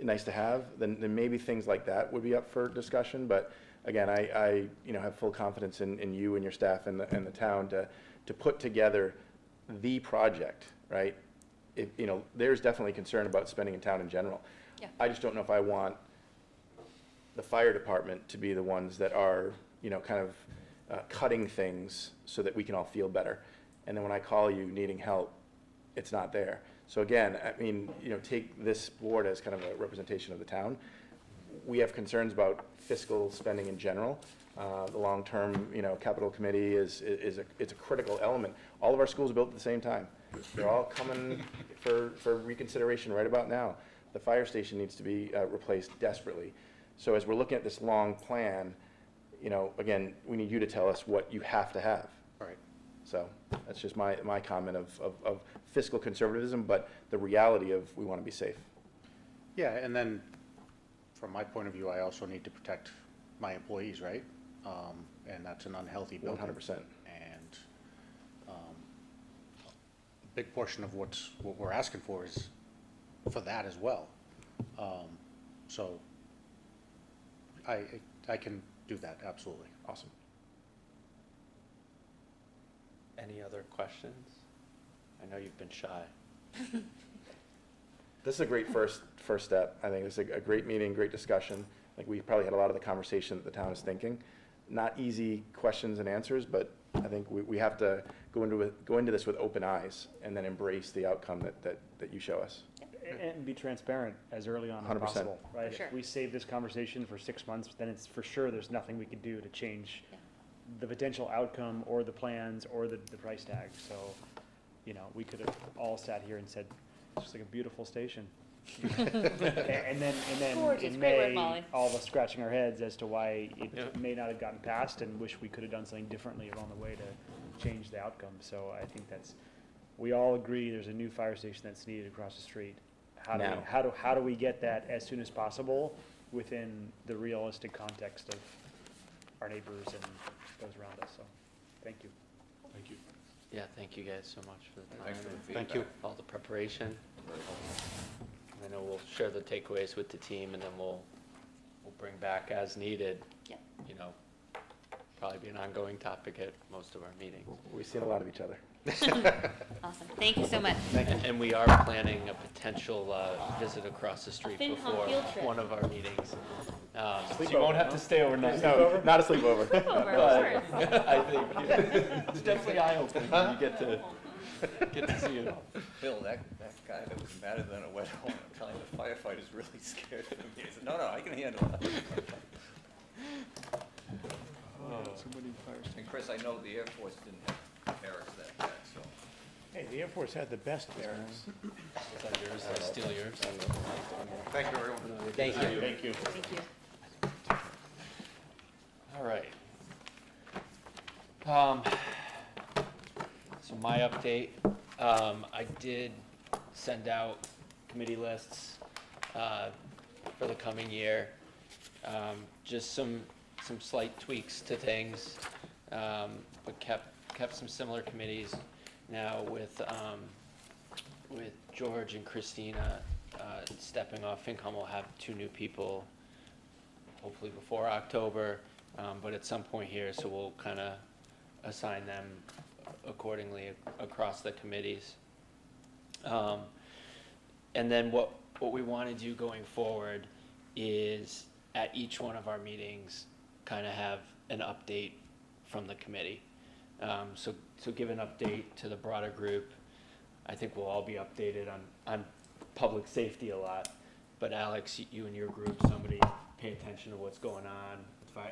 F: Nice to have, then maybe things like that would be up for discussion. But again, I have full confidence in you and your staff and the town to put together the project, right? There's definitely concern about spending in town in general.
B: Yeah.
F: I just don't know if I want the fire department to be the ones that are, cutting things so that we can all feel better. And then when I call you needing help, it's not there. So again, take this board as kind of a representation of the town. We have concerns about fiscal spending in general. The long-term, capital committee it's a critical element. All of our schools are built at the same time. They're all coming for reconsideration right about now. The fire station needs to be replaced desperately. So as we're looking at this long plan, again, we need you to tell us what you have to have.
E: Right.
F: So that's just my comment of fiscal conservatism, but the reality of we want to be safe.
E: Yeah, and then from my point of view, I also need to protect my employees, right? And that's an unhealthy building.
F: 100%.
E: And a big portion of what we're asking for is for that as well. So I can do that, absolutely.
F: Awesome.
A: Any other questions? I know you've been shy.
F: This is a great first step. I think it's a great meeting, great discussion. Like we probably had a lot of the conversation that the town is thinking. Not easy questions and answers, but I think we have to go into this with open eyes and then embrace the outcome that you show us.
G: And be transparent as early on as
F: 100%.
G: possible, right?
B: Sure.
G: If we save this conversation for 6 months, then it's for sure there's nothing we could do to change the potential outcome or the plans or the price tag. So, we could have all sat here and said, it's just like a beautiful station. and then
B: Gorgeous.
G: in
B: Great word,
G: May,
B: Molly.
G: all of us scratching our heads as to why it may not have gotten passed and wish we could have done something differently along the way to change the outcome. So I think we all agree there's a new fire station that's needed across the street. How do we get that as soon as possible within the realistic context of our neighbors and those around us? So, thank you.
J: Thank you.
A: Yeah, thank you guys so much for the time.
H: Thanks for the
A: and
H: feedback.
E: Thank you.
A: all the preparation.
H: Very helpful.
A: I know we'll share the takeaways with the team, and then we'll bring back as needed,
B: Yep.
A: probably be an ongoing topic at most of our meetings.
F: We've seen a lot of each other.
B: Awesome. Thank you so much.
A: And we are planning a potential visit across the street
B: FinCom
A: before
B: field trip.
A: one of our meetings. So you
F: Sleepover,
A: won't have
F: no?
A: to stay overnight.
F: No, not a sleepover.
B: Over,
A: But
B: of course.
A: I think it's definitely eye-opening when you get to see it all.
H: Bill, that guy that was madder than a wet home, I'm telling you, the firefighter's really scared of me. He said, no, I can handle that. And Chris, I know the Air Force didn't have barracks that bad, so.
K: Hey, the Air Force had the best barracks.
A: Is that yours? Did I steal yours?
F: Thank you, everyone.
I: Thank you.
J: Thank you.
B: Thank you.
A: All right. So my update, I did send out committee lists for the coming year. Just some slight tweaks to things, but kept some similar committees. Now with George and Christina stepping off, FinCom will have 2 new people, hopefully before October, but at some point here, so we'll kind of assign them accordingly across the committees. And then what we want to do going forward is at each one of our meetings kind of have an update from the committee. So give an update to the broader group. I think we'll all be updated on public safety a lot, but Alex, you and your group, somebody pay attention to what's going on,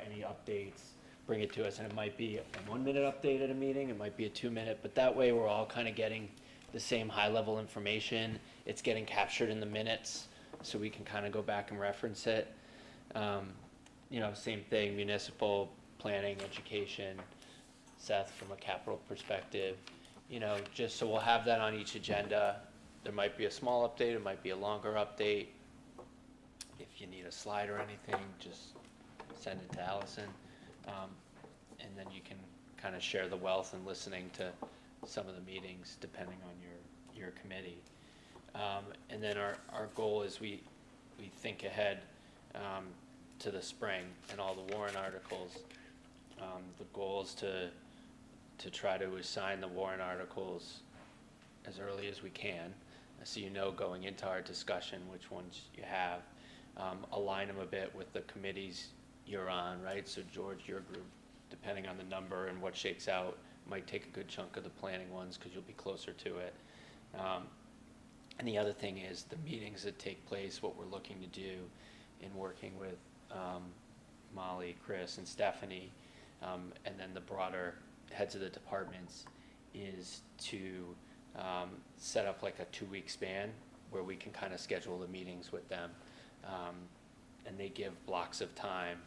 A: any updates, bring it to us, and it might be a 1-minute update at a meeting, it might be a 2-minute, but that way we're all kind of getting the same high-level information. It's getting captured in the minutes, so we can kind of go back and reference it. Same thing, municipal planning, education, Seth from a capital perspective, just so we'll have that on each agenda. There might be a small update, it might be a longer update. If you need a slide or anything, just send it to Allison. And then you can kind of share the wealth and listening to some of the meetings depending on your committee. And then our goal is we think ahead to the spring and all the warrant articles. The goal is to try to assign the warrant articles as early as we can, so going into our discussion which ones you have. Align them a bit with the committees you're on, right? So George, your group, depending on the number and what shakes out, might take a good chunk of the planning ones because you'll be closer to it. And the other thing is the meetings that take place, what we're looking to do in working with Molly, Chris, and Stephanie, and then the broader heads of the departments, is to set up like a 2-week span where we can kind of schedule the meetings with them. And they give blocks of time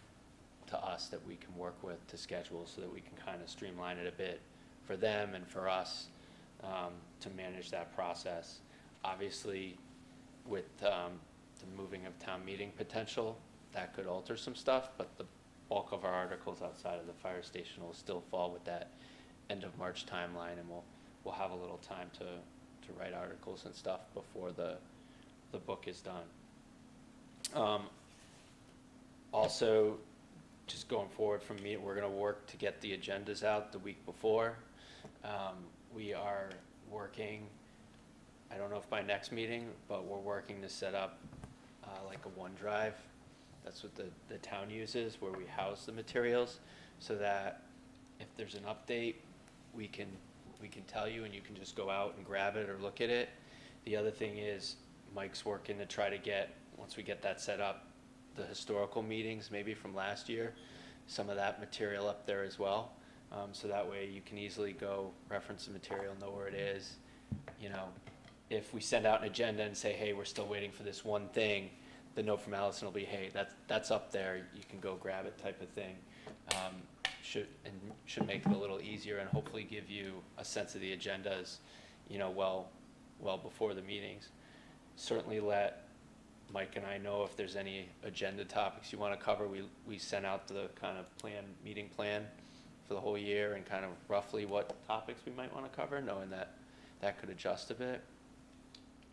A: to us that we can work with to schedule so that we can kind of streamline it a bit for them and for us to manage that process. Obviously, with the moving of town meeting potential, that could alter some stuff, but the bulk of our articles outside of the fire station will still fall with that end of March timeline, and we'll have a little time to write articles and stuff before the book is done. Also, just going forward from me, we're going to work to get the agendas out the week before. We are working, I don't know if by next meeting, but we're working to set up like a OneDrive. That's what the town uses, where we house the materials, so that if there's an update, we can tell you and you can just go out and grab it or look at it. The other thing is Mike's working to try to get, once we get that set up, the historical meetings maybe from last year, some of that material up there as well. So that way you can easily go reference the material, know where it is. If we send out an agenda and say, hey, we're still waiting for this one thing, the note from Allison will be, hey, that's up there, you can go grab it, type of thing. Should make it a little easier and hopefully give you a sense of the agendas, well before the meetings. Certainly let Mike and I know if there's any agenda topics you want to cover. We sent out the kind of meeting plan for the whole year and kind of roughly what topics we might want to cover, knowing that could adjust a bit.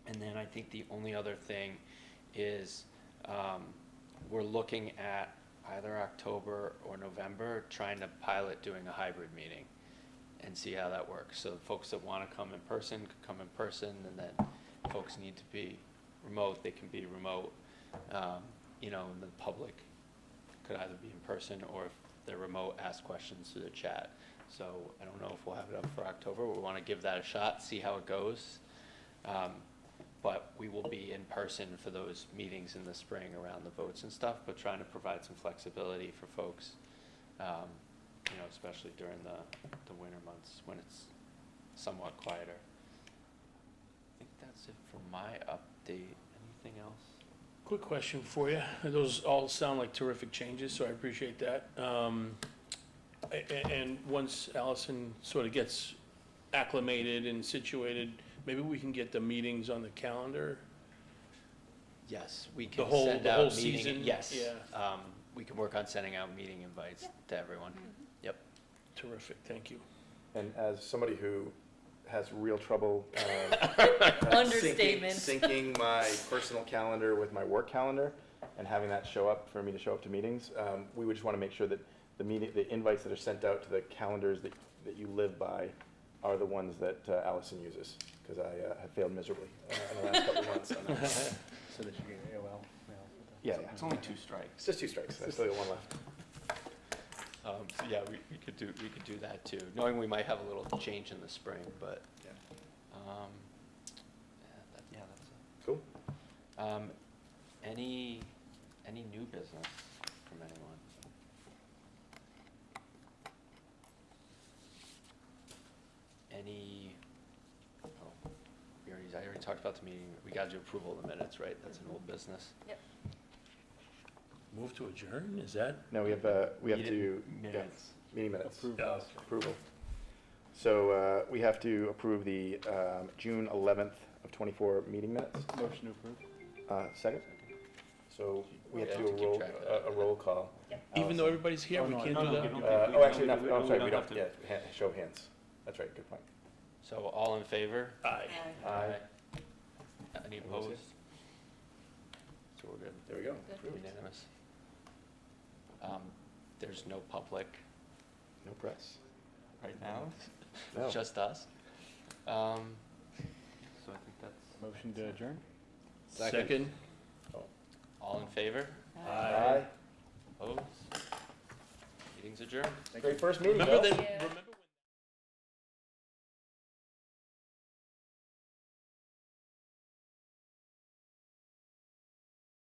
A: And then I think the only other thing is we're looking at either October or November, trying to pilot doing a hybrid meeting and see how that works. So folks that want to come in person could come in person, and then folks need to be remote, they can be remote. You know, and the public could either be in person, or if they're remote, ask questions through the chat. So I don't know if we'll have it up for October. We want to give that a shot, see how it goes. But we will be in person for those meetings in the spring around the votes and stuff, but trying to provide some flexibility for folks, you know, especially during the winter months when it's somewhat quieter. I think that's it for my update. Anything else?
J: Quick question for you. Those all sound like terrific changes, so I appreciate that. And once Allison sort of gets acclimated and situated, maybe we can get the meetings on the calendar?
A: Yes, we
J: The
A: can
J: whole-
A: send
J: the
A: out
J: whole
A: meeting,
J: season?
A: yes.
J: Yeah.
A: We can work on sending out meeting invites to everyone. Yep.
J: Terrific, thank you.
F: And as somebody who has real trouble
B: Understatement.
F: syncing my personal calendar with my work calendar and having that show up for me to show up to meetings, we would just want to make sure that the invites that are sent out to the calendars that you live by are the ones that Allison uses, because I have failed miserably in the last couple of months on that.
G: So that you get AOL mail.
F: Yeah,
A: It's only 2 strikes.
F: It's just 2 strikes. I still got one left.
A: So yeah, we could do that too, knowing we might have a little change in the spring, but,
F: Yeah.
A: that's it.
F: Cool.
A: Any new business from anyone? I already talked about the meeting, we gotta do approval of the minutes, right? That's an old business.
B: Yep.
J: Move to adjourn, is that?
F: No, we have to,
A: Meeting
F: yeah,
A: minutes.
F: meeting minutes.
J: Yeah.
F: Approval. So we have to approve the June 11th of 24 meeting minutes.
G: Motion to approve.
F: Second? So we have to
A: Yeah,
F: do
A: to keep track of that.
F: a roll call.
J: Even though everybody's here, we can't do that?
F: Oh, actually, no, I'm sorry, we don't, yeah, show of hands. That's right, good point.
A: So all in favor?
J: Aye.
F: Aye.
A: Any
F: Anyone say?
A: opposed? So we're good.
F: There we go.
B: Good.
F: Approved.
A: Unanimous. There's no public
F: No press.
A: right now,
F: No.
A: it's just us. So I think that's,
G: Motion to adjourn?
J: Second?
A: all in favor?
F: Aye.
A: Opposed? Meeting's adjourned.
F: Great first meeting,
J: Remember
F: Bill.
J: that, remember